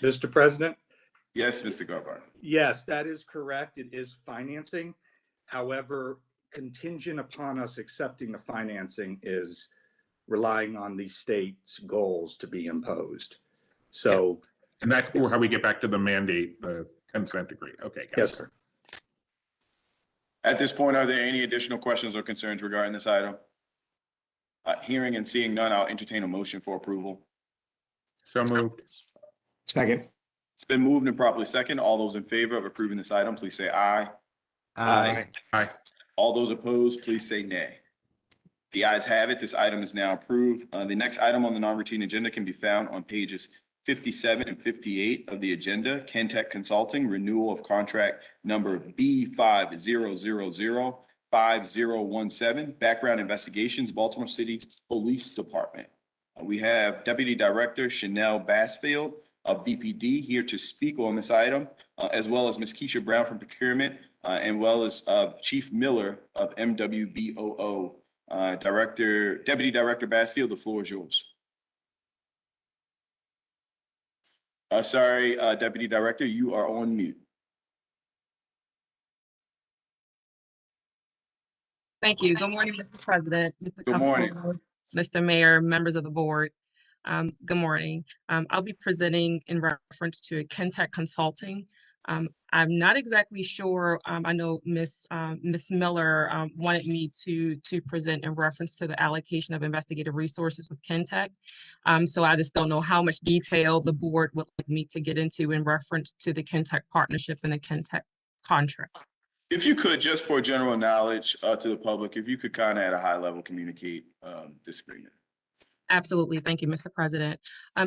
Mr. President? Yes, Mr. Garbar. Yes, that is correct. It is financing. However, contingent upon us accepting the financing is relying on the state's goals to be imposed. So, And that's how we get back to the mandate, the consent decree. Okay. Got yes, it. sir. At this point, are there any additional questions or concerns regarding this item? Hearing and seeing none, I'll entertain a motion for approval. So moved. Second. It's been moved and properly second. All those in favor of approving this item, please say aye. Aye. Aye. All those opposed, please say nay. The ayes have it. This item is now approved. The next item on the non-routine agenda can be found on pages 57 and 58 of the agenda. Kentech Consulting, renewal of contract number B50005017, background investigations, Baltimore City Police Department. We have Deputy Director Chanel Bassfield of BPD here to speak on this item, as well as Ms. Keisha Brown from Procurement, and well as Chief Miller of MWBOO. Deputy Director Bassfield, the floor is yours. Sorry, Deputy Director, you are on mute. Thank you. Good morning, Mr. President, Mr. Good morning. Comptroller, Mr. Mayor, members of the board. Good morning. I'll be presenting in reference to Kentech Consulting. I'm not exactly sure. I know Miss Miller wanted me to present in reference to the allocation of investigative resources with Kentech. So I just don't know how much detail the board would like me to get into in reference to the Kentech partnership and the Kentech contract. If you could, just for general knowledge to the public, if you could kind of at a high level communicate this agreement. Absolutely. Thank you, Mr. President.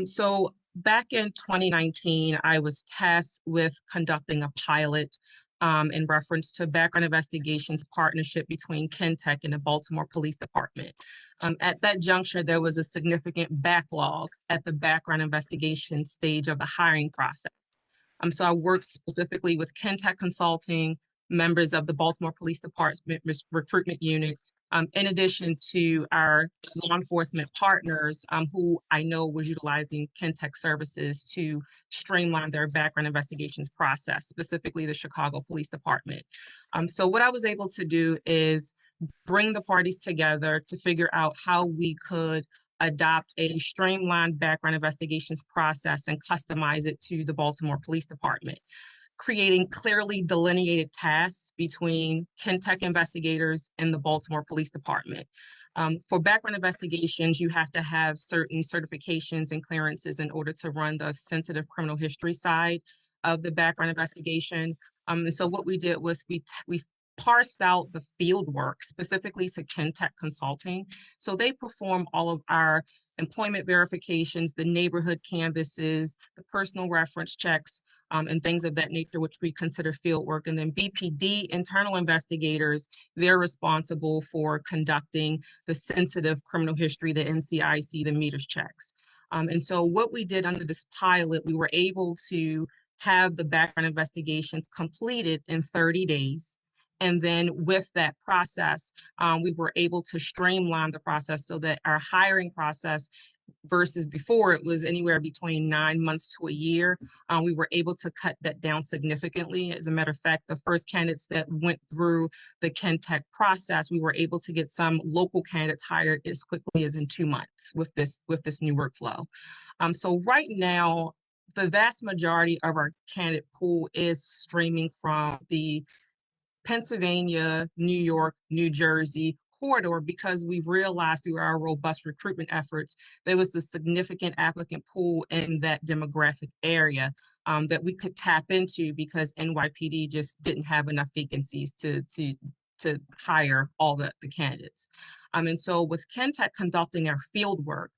So back in 2019, I was tasked with conducting a pilot in reference to background investigations partnership between Kentech and the Baltimore Police Department. At that juncture, there was a significant backlog at the background investigation stage of the hiring process. So I worked specifically with Kentech Consulting, members of the Baltimore Police Department recruitment unit, in addition to our law enforcement partners who I know were utilizing Kentech services to streamline their background investigations process, specifically the Chicago Police Department. So what I was able to do is bring the parties together to figure out how we could adopt a streamlined background investigations process and customize it to the Baltimore Police Department, creating clearly delineated tasks between Kentech investigators and the Baltimore Police Department. For background investigations, you have to have certain certifications and clearances in order to run the sensitive criminal history side of the background investigation. And so what we did was we parsed out the field work specifically to Kentech Consulting. So they perform all of our employment verifications, the neighborhood canvasses, the personal reference checks, and things of that nature, which we consider field work. And then BPD, internal investigators, they're responsible for conducting the sensitive criminal history, the NCIC, the meters checks. And so what we did under this pilot, we were able to have the background investigations completed in 30 days. And then with that process, we were able to streamline the process so that our hiring process versus before it was anywhere between 9 months to a year, we were able to cut that down significantly. As a matter of fact, the first candidates that went through the Kentech process, we were able to get some local candidates hired as quickly as in 2 months with this new workflow. So right now, the vast majority of our candidate pool is streaming from the Pennsylvania, New York, New Jersey corridor, because we've realized through our robust recruitment efforts, there was a significant applicant pool in that demographic area that we could tap into because NYPD just didn't have enough vacancies to hire all the candidates. And so with Kentech conducting our field work,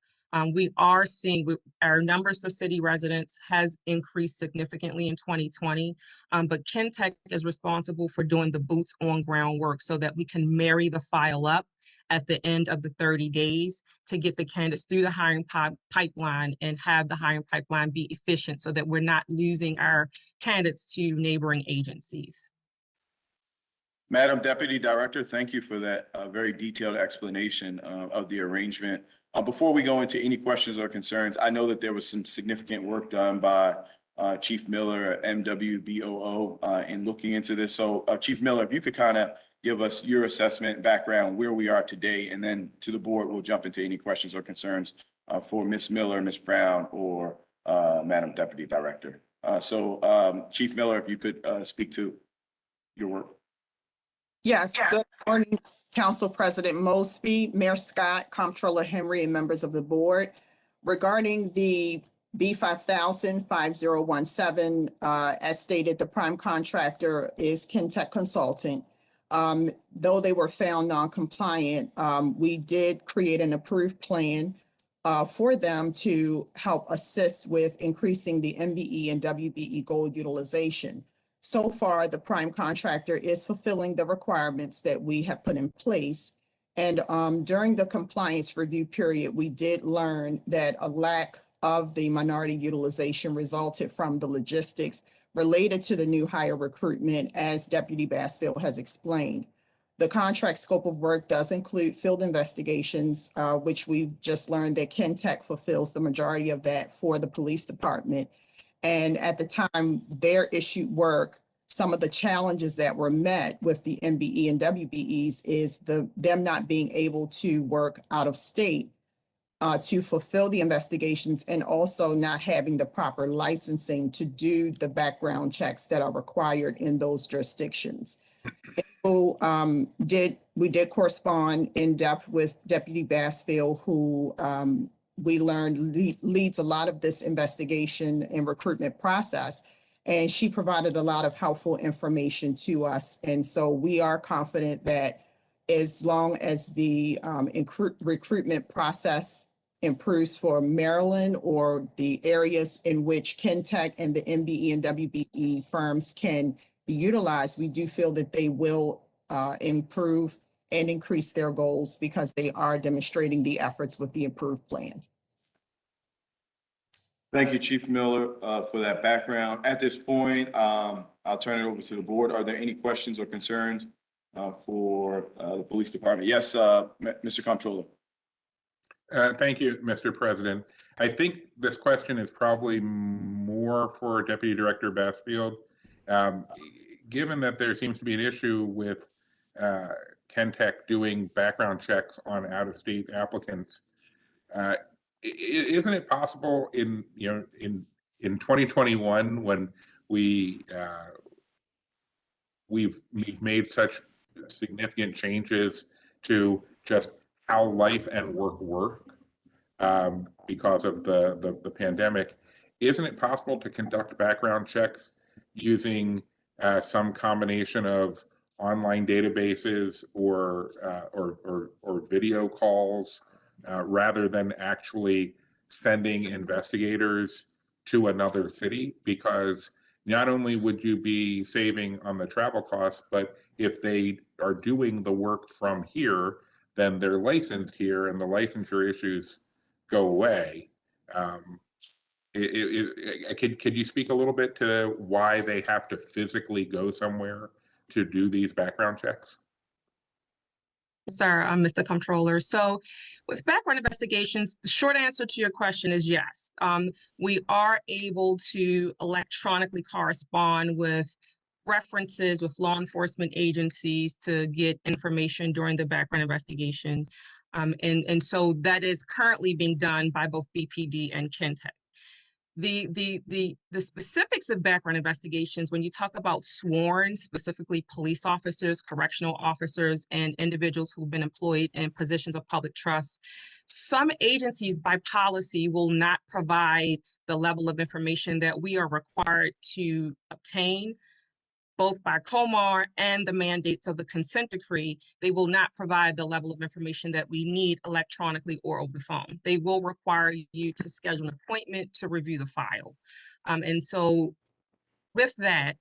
we are seeing our numbers for city residents has increased significantly in 2020, but Kentech is responsible for doing the boots on ground work so that we can marry the file up at the end of the 30 days to get the candidates through the hiring pipeline and have the hiring pipeline be efficient so that we're not losing our candidates to neighboring agencies. Madam Deputy Director, thank you for that very detailed explanation of the arrangement. Before we go into any questions or concerns, I know that there was some significant work done by Chief Miller at MWBOO in looking into this. So Chief Miller, if you could kind of give us your assessment, background, where we are today, and then to the board, we'll jump into any questions or concerns for Ms. Miller, Ms. Brown, or Madam Deputy Director. So Chief Miller, if you could speak to your work. Yes, good morning. Council President Mosby, Mayor Scott, Comptroller Henry, and members of the board. Regarding the B5000-5017, as stated, the prime contractor is Kintech Consultant. Though they were found non-compliant, we did create an approved plan for them to help assist with increasing the MBE and WBE goal utilization. So far, the prime contractor is fulfilling the requirements that we have put in place. And during the compliance review period, we did learn that a lack of the minority utilization resulted from the logistics related to the new hire recruitment, as Deputy Bassfield has explained. The contract scope of work does include field investigations, which we've just learned that Kintech fulfills the majority of that for the police department. And at the time their issued work, some of the challenges that were met with the MBE and WBEs is them not being able to work out of state to fulfill the investigations, and also not having the proper licensing to do the background checks that are required in those jurisdictions. So we did correspond in depth with Deputy Bassfield, who we learned leads a lot of this investigation and recruitment process. And she provided a lot of helpful information to us. And so we are confident that as long as the recruitment process improves for Maryland or the areas in which Kintech and the MBE and WBE firms can be utilized, we do feel that they will improve and increase their goals, because they are demonstrating the efforts with the approved plan. Thank you, Chief Miller, for that background. At this point, I'll turn it over to the board. Are there any questions or concerns for the police department? Yes, Mr. Comptroller. Thank you, Mr. President. I think this question is probably more for Deputy Director Bassfield. Given that there seems to be an issue with Kintech doing background checks on out-of-state applicants, isn't it possible in 2021, when we've made such significant changes to just how life and work because of the pandemic, isn't it possible to conduct background checks using some combination of online databases or video calls, rather than actually sending investigators to another city? Because not only would you be saving on the travel costs, but if they are doing the work from here, then they're licensed here and the licensure issues go away. Could you speak a little bit to why they have to physically go somewhere to do these background checks? Sir, Mr. Comptroller. So with background investigations, the short answer to your question is yes. We are able to electronically correspond with references with law enforcement agencies to get information during the background investigation. And so that is currently being done by both BPD and Kintech. The specifics of background investigations, when you talk about sworn, specifically police officers, correctional officers, and individuals who've been employed in positions of public trust, some agencies by policy will not provide the level of information that we are required to obtain, both by COMAR and the mandates of the consent decree. They will not provide the level of information that we need electronically or over the phone. They will require you to schedule an appointment to review the file. And so with that,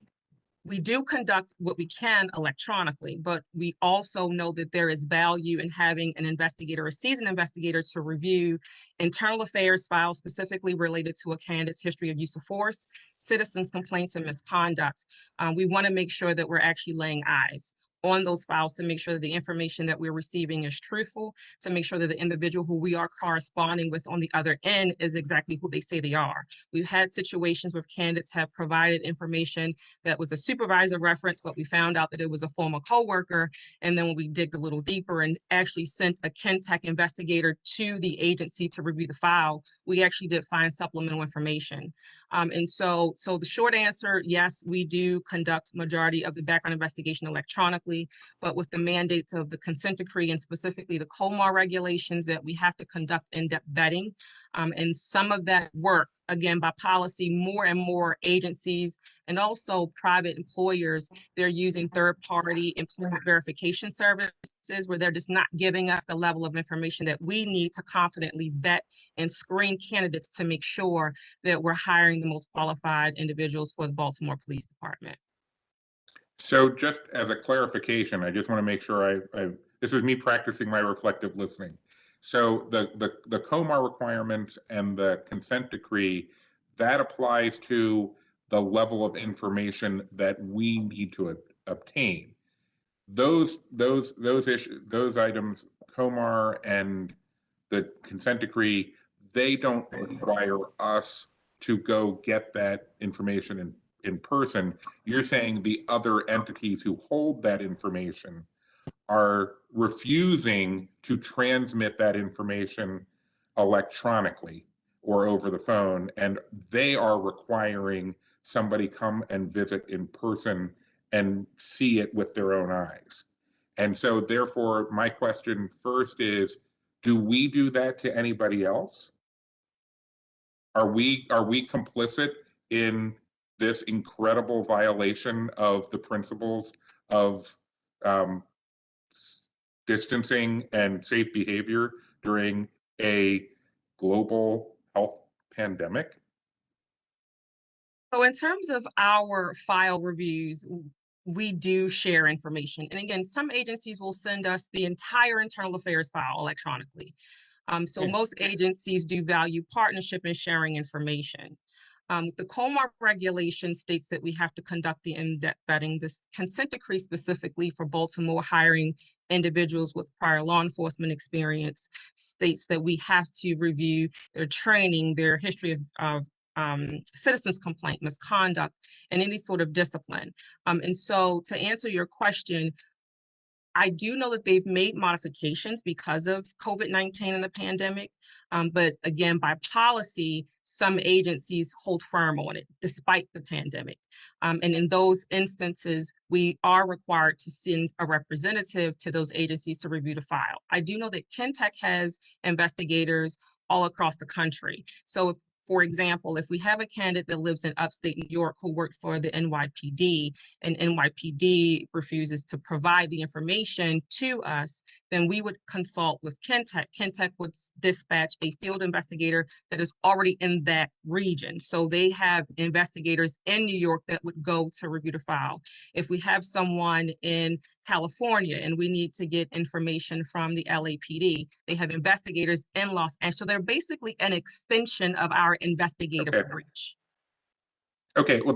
we do conduct what we can electronically, but we also know that there is value in having an investigator, a seasoned investigator, to review internal affairs files specifically related to a candidate's history of use of force, citizens' complaints, and misconduct. We want to make sure that we're actually laying eyes on those files to make sure that the information that we're receiving is truthful, to make sure that the individual who we are corresponding with on the other end is exactly who they say they are. We've had situations where candidates have provided information that was a supervisor reference, but we found out that it was a former coworker. And then when we digged a little deeper and actually sent a Kintech investigator to the agency to review the file, we actually did find supplemental information. And so the short answer, yes, we do conduct majority of the background investigation electronically, but with the mandates of the consent decree and specifically the COMAR regulations that we have to conduct in-depth vetting. And some of that work, again, by policy, more and more agencies and also private employers, they're using third-party employment verification services where they're just not giving us the level of information that we need to confidently vet and screen candidates to make sure that we're hiring the most qualified individuals for the Baltimore Police Department. So just as a clarification, I just want to make sure this is me practicing my reflective listening. So the COMAR requirements and the consent decree, that applies to the level of information that we need to obtain. Those issues, those items, COMAR and the consent decree, they don't require us to go get that information in person. You're saying the other entities who hold that information are refusing to transmit that information electronically or over the phone, and they are requiring somebody come and visit in person and see it with their own eyes. And so therefore, my question first is, do we do that to anybody else? Are we complicit in this incredible violation of the principles of distancing and safe behavior during a global health pandemic? So in terms of our file reviews, we do share information. And again, some agencies will send us the entire internal affairs file electronically. So most agencies do value partnership and sharing information. The COMAR regulation states that we have to conduct the in-depth vetting. This consent decree specifically for Baltimore hiring individuals with prior law enforcement experience states that we have to review their training, their history of citizens complaint, misconduct, and any sort of discipline. And so to answer your question, I do know that they've made modifications because of COVID-19 and the pandemic. But again, by policy, some agencies hold firm on it despite the pandemic. And in those instances, we are required to send a representative to those agencies to review the file. I do know that Kentech has investigators all across the country. So if, for example, if we have a candidate that lives in upstate New York who worked for the NYPD and NYPD refuses to provide the information to us, then we would consult with Kentech. Kentech would dispatch a field investigator that is already in that region. So they have investigators in New York that would go to review the file. If we have someone in California and we need to get information from the LAPD, they have investigators in Los Angeles. So they're basically an extension of our investigative reach. Okay, well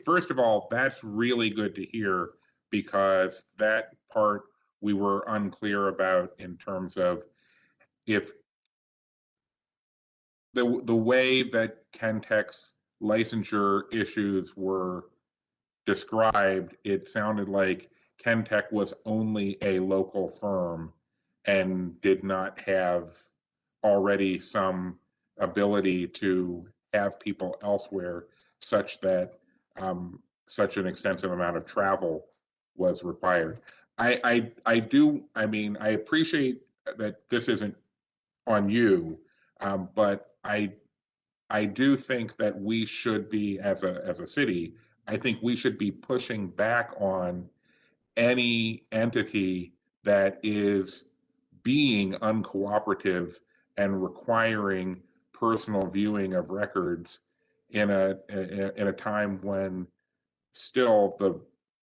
first of all, that's really good to hear, because that part we were unclear about in terms of if the way that Kentech's licensure issues were described, it sounded like Kentech was only a local firm and did not have already some ability to have people elsewhere, such that such an extensive amount of travel was required. I appreciate that this isn't on you, but I do think that we should be, as a city, I think we should be pushing back on any entity that is being uncooperative and requiring personal viewing of records in a time when still the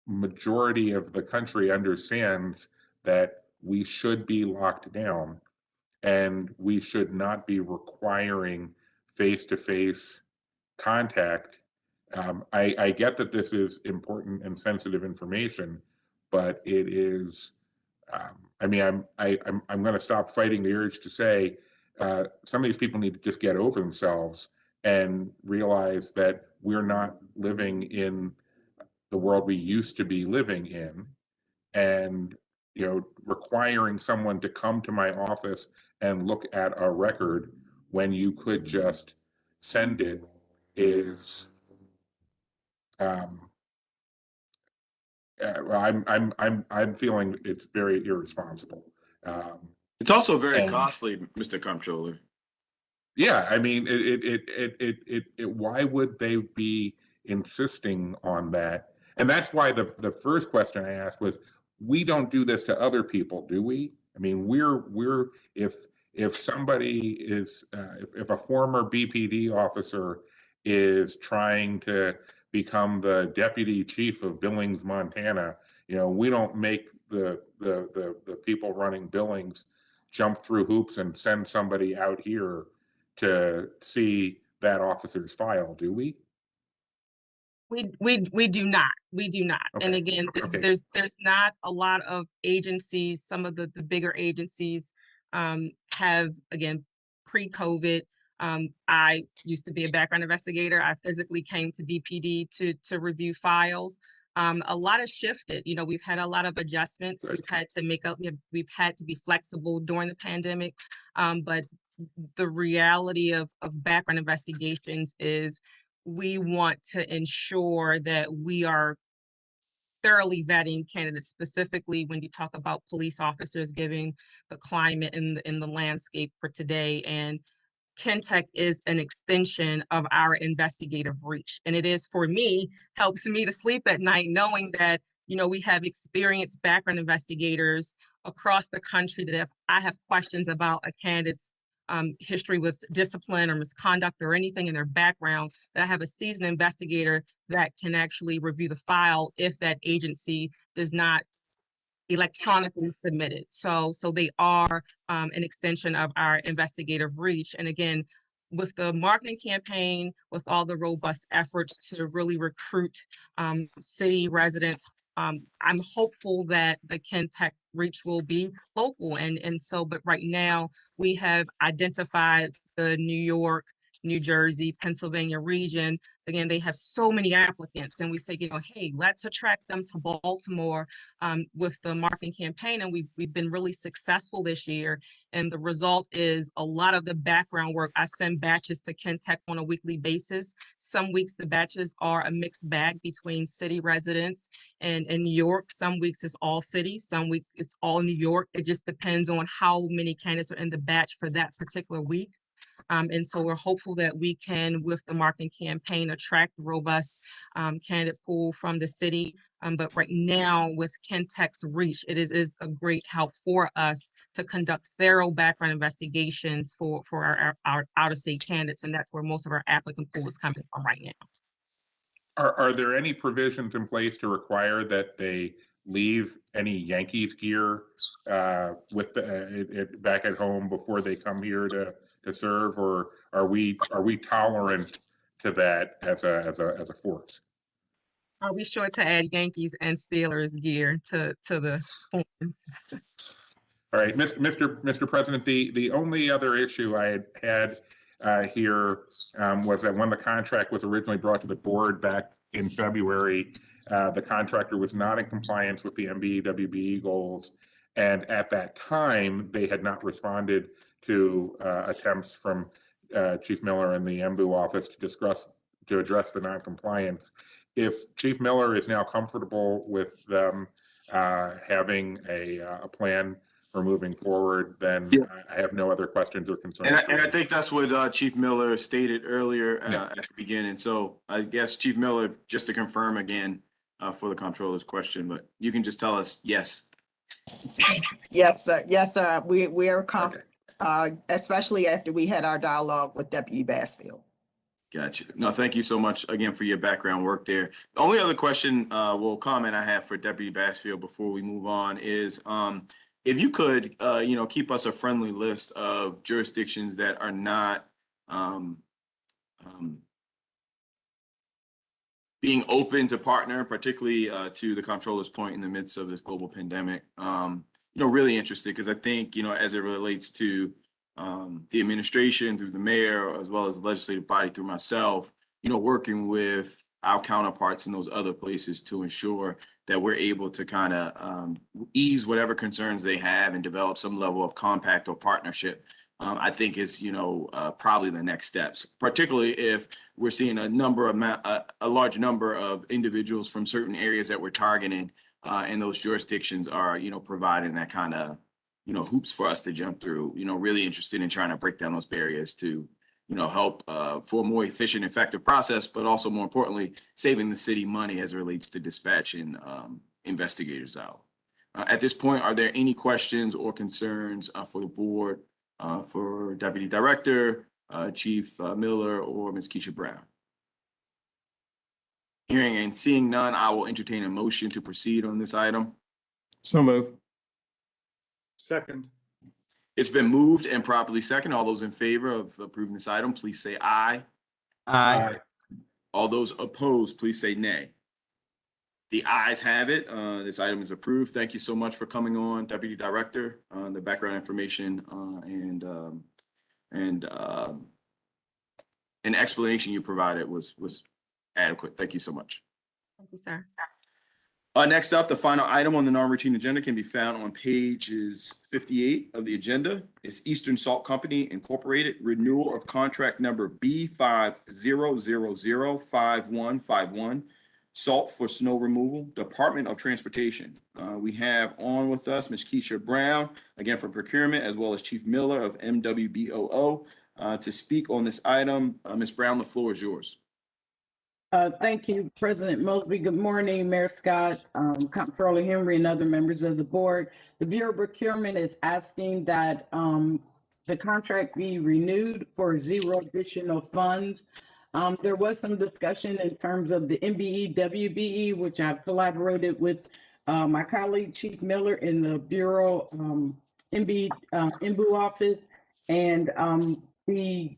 majority of the country understands that we should be locked down and we should not be requiring face-to-face contact. I get that this is important and sensitive information, but it is. I'm going to stop fighting the urge to say some of these people need to just get over themselves and realize that we're not living in the world we used to be living in, and requiring someone to come to my office and look at a record when you could just send it is, I'm feeling it's very irresponsible. It's also very And- costly, Mr. Comptroller. Yeah, I mean, why would they be insisting on that? And that's why the first question I asked was, we don't do this to other people, do we? I mean, if somebody is, if a former BPD officer is trying to become the deputy chief of Billings, Montana, we don't make the people running Billings jump through hoops and send somebody out here to see that officer's file, do we? We do not. We do not. And Okay. again, Okay. there's not a lot of agencies. Some of the bigger agencies have, again, pre-COVID. I used to be a background investigator. I physically came to BPD to review files. A lot has shifted. We've had a lot of adjustments. Right. We've had to we've had to be flexible during the pandemic. But the reality of background investigations is we want to ensure that we are thoroughly vetting candidates, specifically when you talk about police officers, giving the climate in the landscape for today. And Kentech is an extension of our investigative reach. And it is, for me, helps me to sleep at night knowing that, we have experienced background investigators across the country that if I have questions about a candidate's history with discipline or misconduct or anything in their background, that I have a seasoned investigator that can actually review the file if that agency does not electronically submitted. So they are an extension of our investigative reach. And again, with the marketing campaign, with all the robust efforts to really recruit city residents, I'm hopeful that the Kentech reach will be local. But right now we have identified the New York, New Jersey, Pennsylvania region. Again, they have so many applicants, and we say, hey, let's attract them to Baltimore with the marketing campaign. And we've been really successful this year. And the result is a lot of the background work. I send batches to Kentech on a weekly basis. Some weeks the batches are a mixed bag between city residents and New York. Some weeks it's all city, some weeks it's all New York. It just depends on how many candidates are in the batch for that particular week. And so we're hopeful that we can, with the marketing campaign, attract a robust candidate pool from the city. But right now, with Kentech's reach, it is a great help for us to conduct thorough background investigations for our out-of-state candidates. And that's where most of our applicant pool is coming from right now. Are there any provisions in place to require that they leave any Yankees gear with back at home before they come here to serve, or are we tolerant to that as a force? Are we sure to add Yankees and Steelers gear to the forms? All right, Mr. President, the only other issue I had here was that when the contract was originally brought to the board back in February, the contractor was not in compliance with the MBE-WBE goals. And at that time, they had not responded to attempts from Chief Miller and the MBU office to address the non-compliance. If Chief Miller is now comfortable with them having a plan for moving forward, then Yeah. I have no other questions or concerns. And I think that's what Chief Miller stated earlier Yeah. at the beginning. So I guess Chief Miller, just to confirm again for the comptroller's question, but you can just tell us yes. Yes, sir. Yes, sir. We are Okay. especially after we had our dialogue with Deputy Bassfield. Gotcha. No, thank you so much again for your background work there. The only other question, comment I have for Deputy Bassfield before we move on is, if you could, keep us a friendly list of jurisdictions that are not, being open to partner, particularly to the comptroller's point in the midst of this global pandemic. Really interested because I think, as it relates to the administration through the mayor, as well as the legislative body through myself, working with our counterparts in those other places to ensure that we're able to kind of ease whatever concerns they have and develop some level of compact or partnership I think is, probably the next steps, particularly if we're seeing a large number of individuals from certain areas that we're targeting, and those jurisdictions are, providing that kind of, hoops for us to jump through, really interested in trying to break down those barriers to, help for a more efficient, effective process, but also more importantly, saving the city money as it relates to dispatching investigators out. At this point, are there any questions or concerns for the board, for Deputy Director, Chief Miller, or Ms. Keisha Brown? Hearing and seeing none, I will entertain a motion to proceed on this item. So move. Second. It's been moved and properly second. All those in favor of approving this item, please say aye. Aye. All those opposed, please say nay. The ayes have it. This item is approved. Thank you so much for coming on, Deputy Director. The background information and an explanation you provided was adequate. Thank you so much. Thank you, sir. Next up, the final item on the non-routine agenda can be found on pages 58 of the agenda. It's Eastern Salt Company Incorporated, renewal of contract number B50005151, salt for snow removal, Department of Transportation. We have on with us Ms. Keisha Brown, again for procurement, as well as Chief Miller of MWBOO to speak on this item. Ms. Brown, the floor is yours. Thank you, President Mosby. Good morning, Mayor Scott, Comptroller Henry, and other members of the board. The Bureau of Procurement is asking that the contract be renewed for zero additional funds. There was some discussion in terms of the MBE, WBE, which I've collaborated with my colleague, Chief Miller, in the Bureau MBE MBU office, and the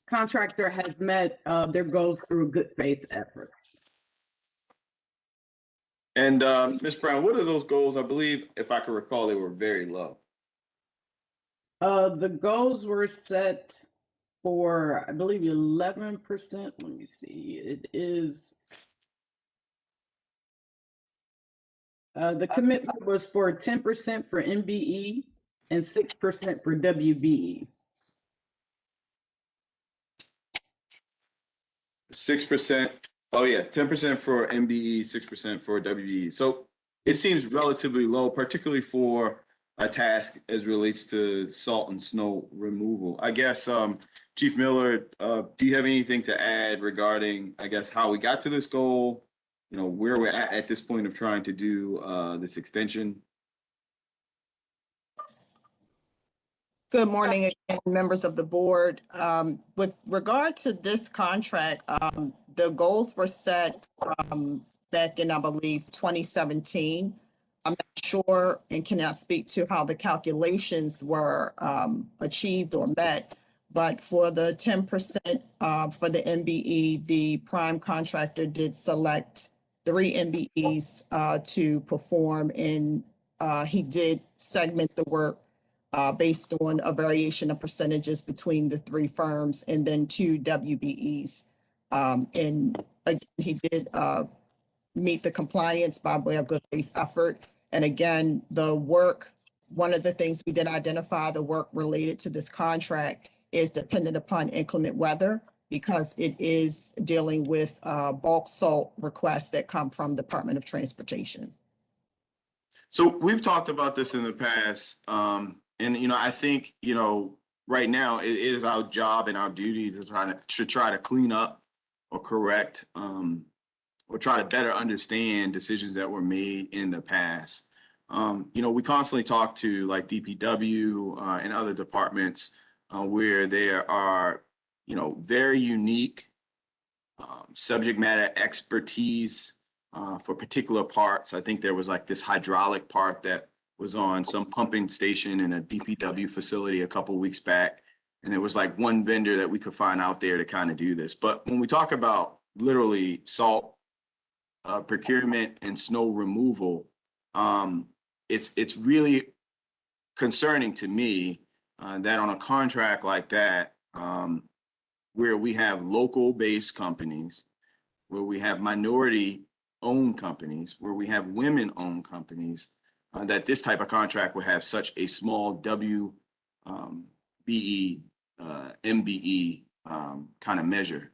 contractor has met their goals through a good faith effort. And Ms. Brown, what are those goals? I believe, if I can recall, they were very low. The goals were set for, I believe, 11%. Let me see. It is. The commitment was for 10% for MBE and 6% for WBE. 6%. Oh yeah, 10% for MBE, 6% for WBE. So it seems relatively low, particularly for a task as relates to salt and snow removal. I guess, Chief Miller, do you have anything to add regarding, I guess, how we got to this goal? Where we're at this point of trying to do this extension? Good morning, again, members of the board. With regard to this contract, the goals were set back in, I believe, 2017. I'm not sure and cannot speak to how the calculations were achieved or met, but for the 10% for the MBE, the prime contractor did select 3 MBEs to perform, and he did segment the work based on a variation of percentages between the 3 firms, and then 2 WBEs. And again, he did meet the compliance by way of good faith effort. And again, the work, one of the things we did identify, the work related to this contract is dependent upon inclement weather, because it is dealing with bulk salt requests that come from Department of Transportation. So we've talked about this in the past. And, I think, right now it is our job and our duty to try to clean up or correct or try to better understand decisions that were made in the past. We constantly talk to like DPW and other departments where there are, very unique subject matter expertise for particular parts. I think there was like this hydraulic part that was on some pumping station in a DPW facility a couple of weeks back. And there was like one vendor that we could find out there to kind of do this. But when we talk about literally salt procurement and snow removal, it's really concerning to me that on a contract like that, where we have local based companies, where we have minority owned companies, where we have women owned companies, that this type of contract would have such a small MBE kind of measure.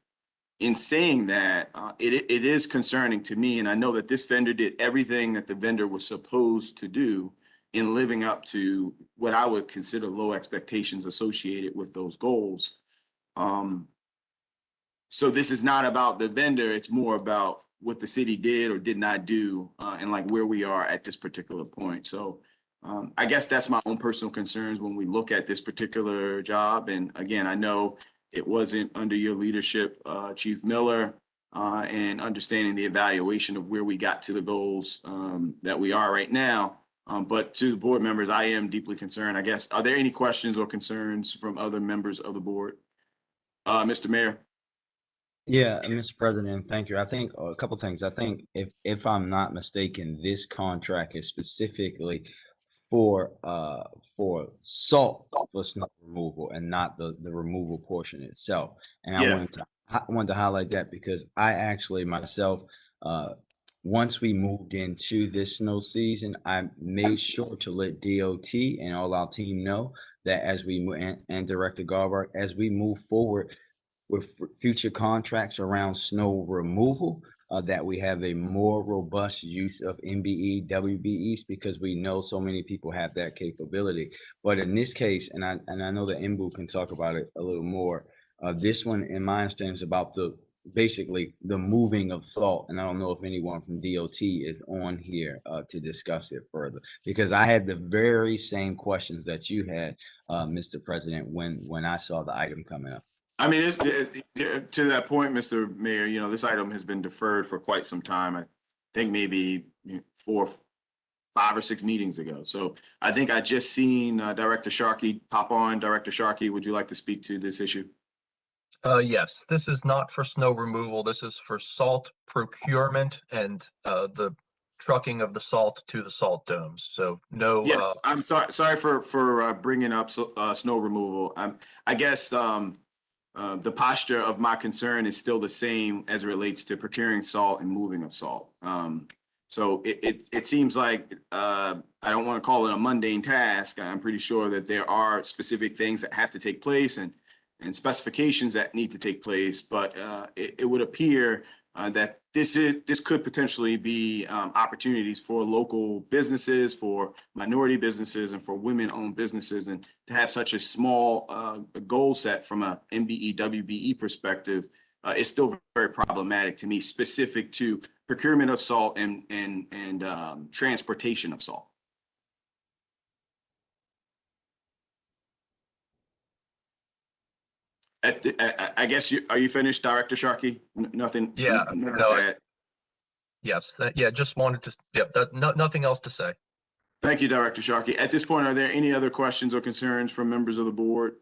In saying that, it is concerning to me, and I know that this vendor did everything that the vendor was supposed to do in living up to what I would consider low expectations associated with those goals. So this is not about the vendor, it's more about what the city did or did not do, and like where we are at this particular point. So I guess that's my own personal concerns when we look at this particular job. And again, I know it wasn't under your leadership, Chief Miller, and understanding the evaluation of where we got to the goals that we are right now. But to the board members, I am deeply concerned. I guess, are there any questions or concerns from other members of the board? Mr. Mayor? Yeah, Mr. President, thank you. I think a couple things. I think if I'm not mistaken, this contract is specifically for salt for snow removal and not the removal portion itself. And I wanted to highlight that because I actually myself, once we moved into this snow season, I made sure to let DOT and all our team know that as we and Director Garber, as we move forward with future contracts around snow removal, that we have a more robust use of MBE, WBEs, because we know so many people have that capability. But in this case, and I know that Mbu can talk about it a little more, this one, in my understanding, is about basically the moving of salt. And I don't know if anyone from DOT is on here to discuss it further, because I had the very same questions that you had, Mr. President, when I saw the item coming up. I mean, to that point, Mr. Mayor, you know, this item has been deferred for quite some time. I think maybe 5 or 6 meetings ago. So I think I just seen Director Sharkey pop on. Director Sharkey, would you like to speak to this issue? Yes, this is not for snow removal. This is for salt procurement and the trucking of the salt to the salt domes. So no. Yes, I'm sorry for bringing up snow removal. I guess the posture of my concern is still the same as it relates to procuring salt and moving of salt. So it seems like I don't want to call it a mundane task. I'm pretty sure that there are specific things that have to take place and specifications that need to take place, but it would appear that this could potentially be opportunities for local businesses, for minority businesses, and for women-owned businesses. And to have such a small goal set from a MBE, WBE perspective is still very problematic to me, specific to procurement of salt and transportation of salt. I guess are you finished, Director Sharkey? Nothing. Yeah. Nothing No, to add. Yes. Yeah. Just wanted to. Yep. Nothing else to say. Thank you, Director Sharkey. At this point, are there any other questions or concerns from members of the board?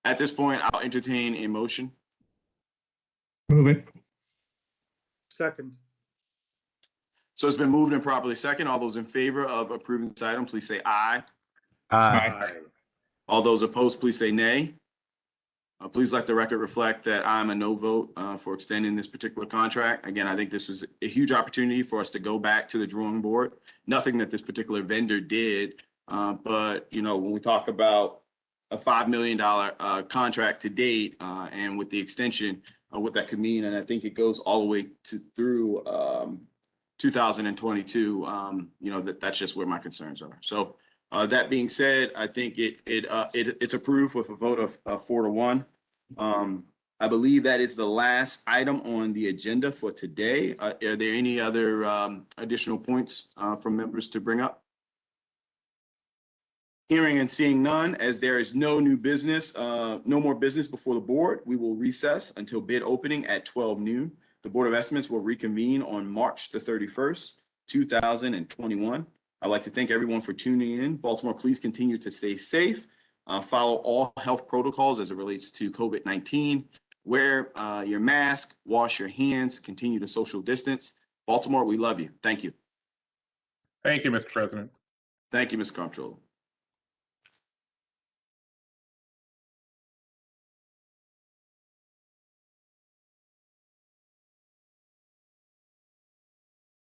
At this point, I'll entertain a motion. Move it. Second. So it's been moved and properly second. All those in favor of approving this item, please say aye. Aye. All those opposed, please say nay. Please let the record reflect that I'm a no vote for extending this particular contract. Again, I think this was a huge opportunity for us to go back to the drawing board. Nothing that this particular vendor did, but you know, when we talk about a $5 million contract to date, and with the extension, what that could mean, and I think it goes all the way through 2022. You know, that's just where my concerns are. So that being said, I think it's approved with a vote of 4-1. I believe that is the last item on the agenda for today. Are there any other additional points from members to bring up? Hearing and seeing none, as there is no new business, no more business before the board, we will recess until bid opening at 12 noon. The Board of Estimates will reconvene on March the 31st, 2021. I'd like to thank everyone for tuning in. Baltimore, please continue to stay safe. Follow all health protocols as it relates to COVID-19. Wear your mask, wash your hands, continue to social distance. Baltimore, we love you. Thank you. Thank you, Mr. President. Thank you, Mr. Comptroller.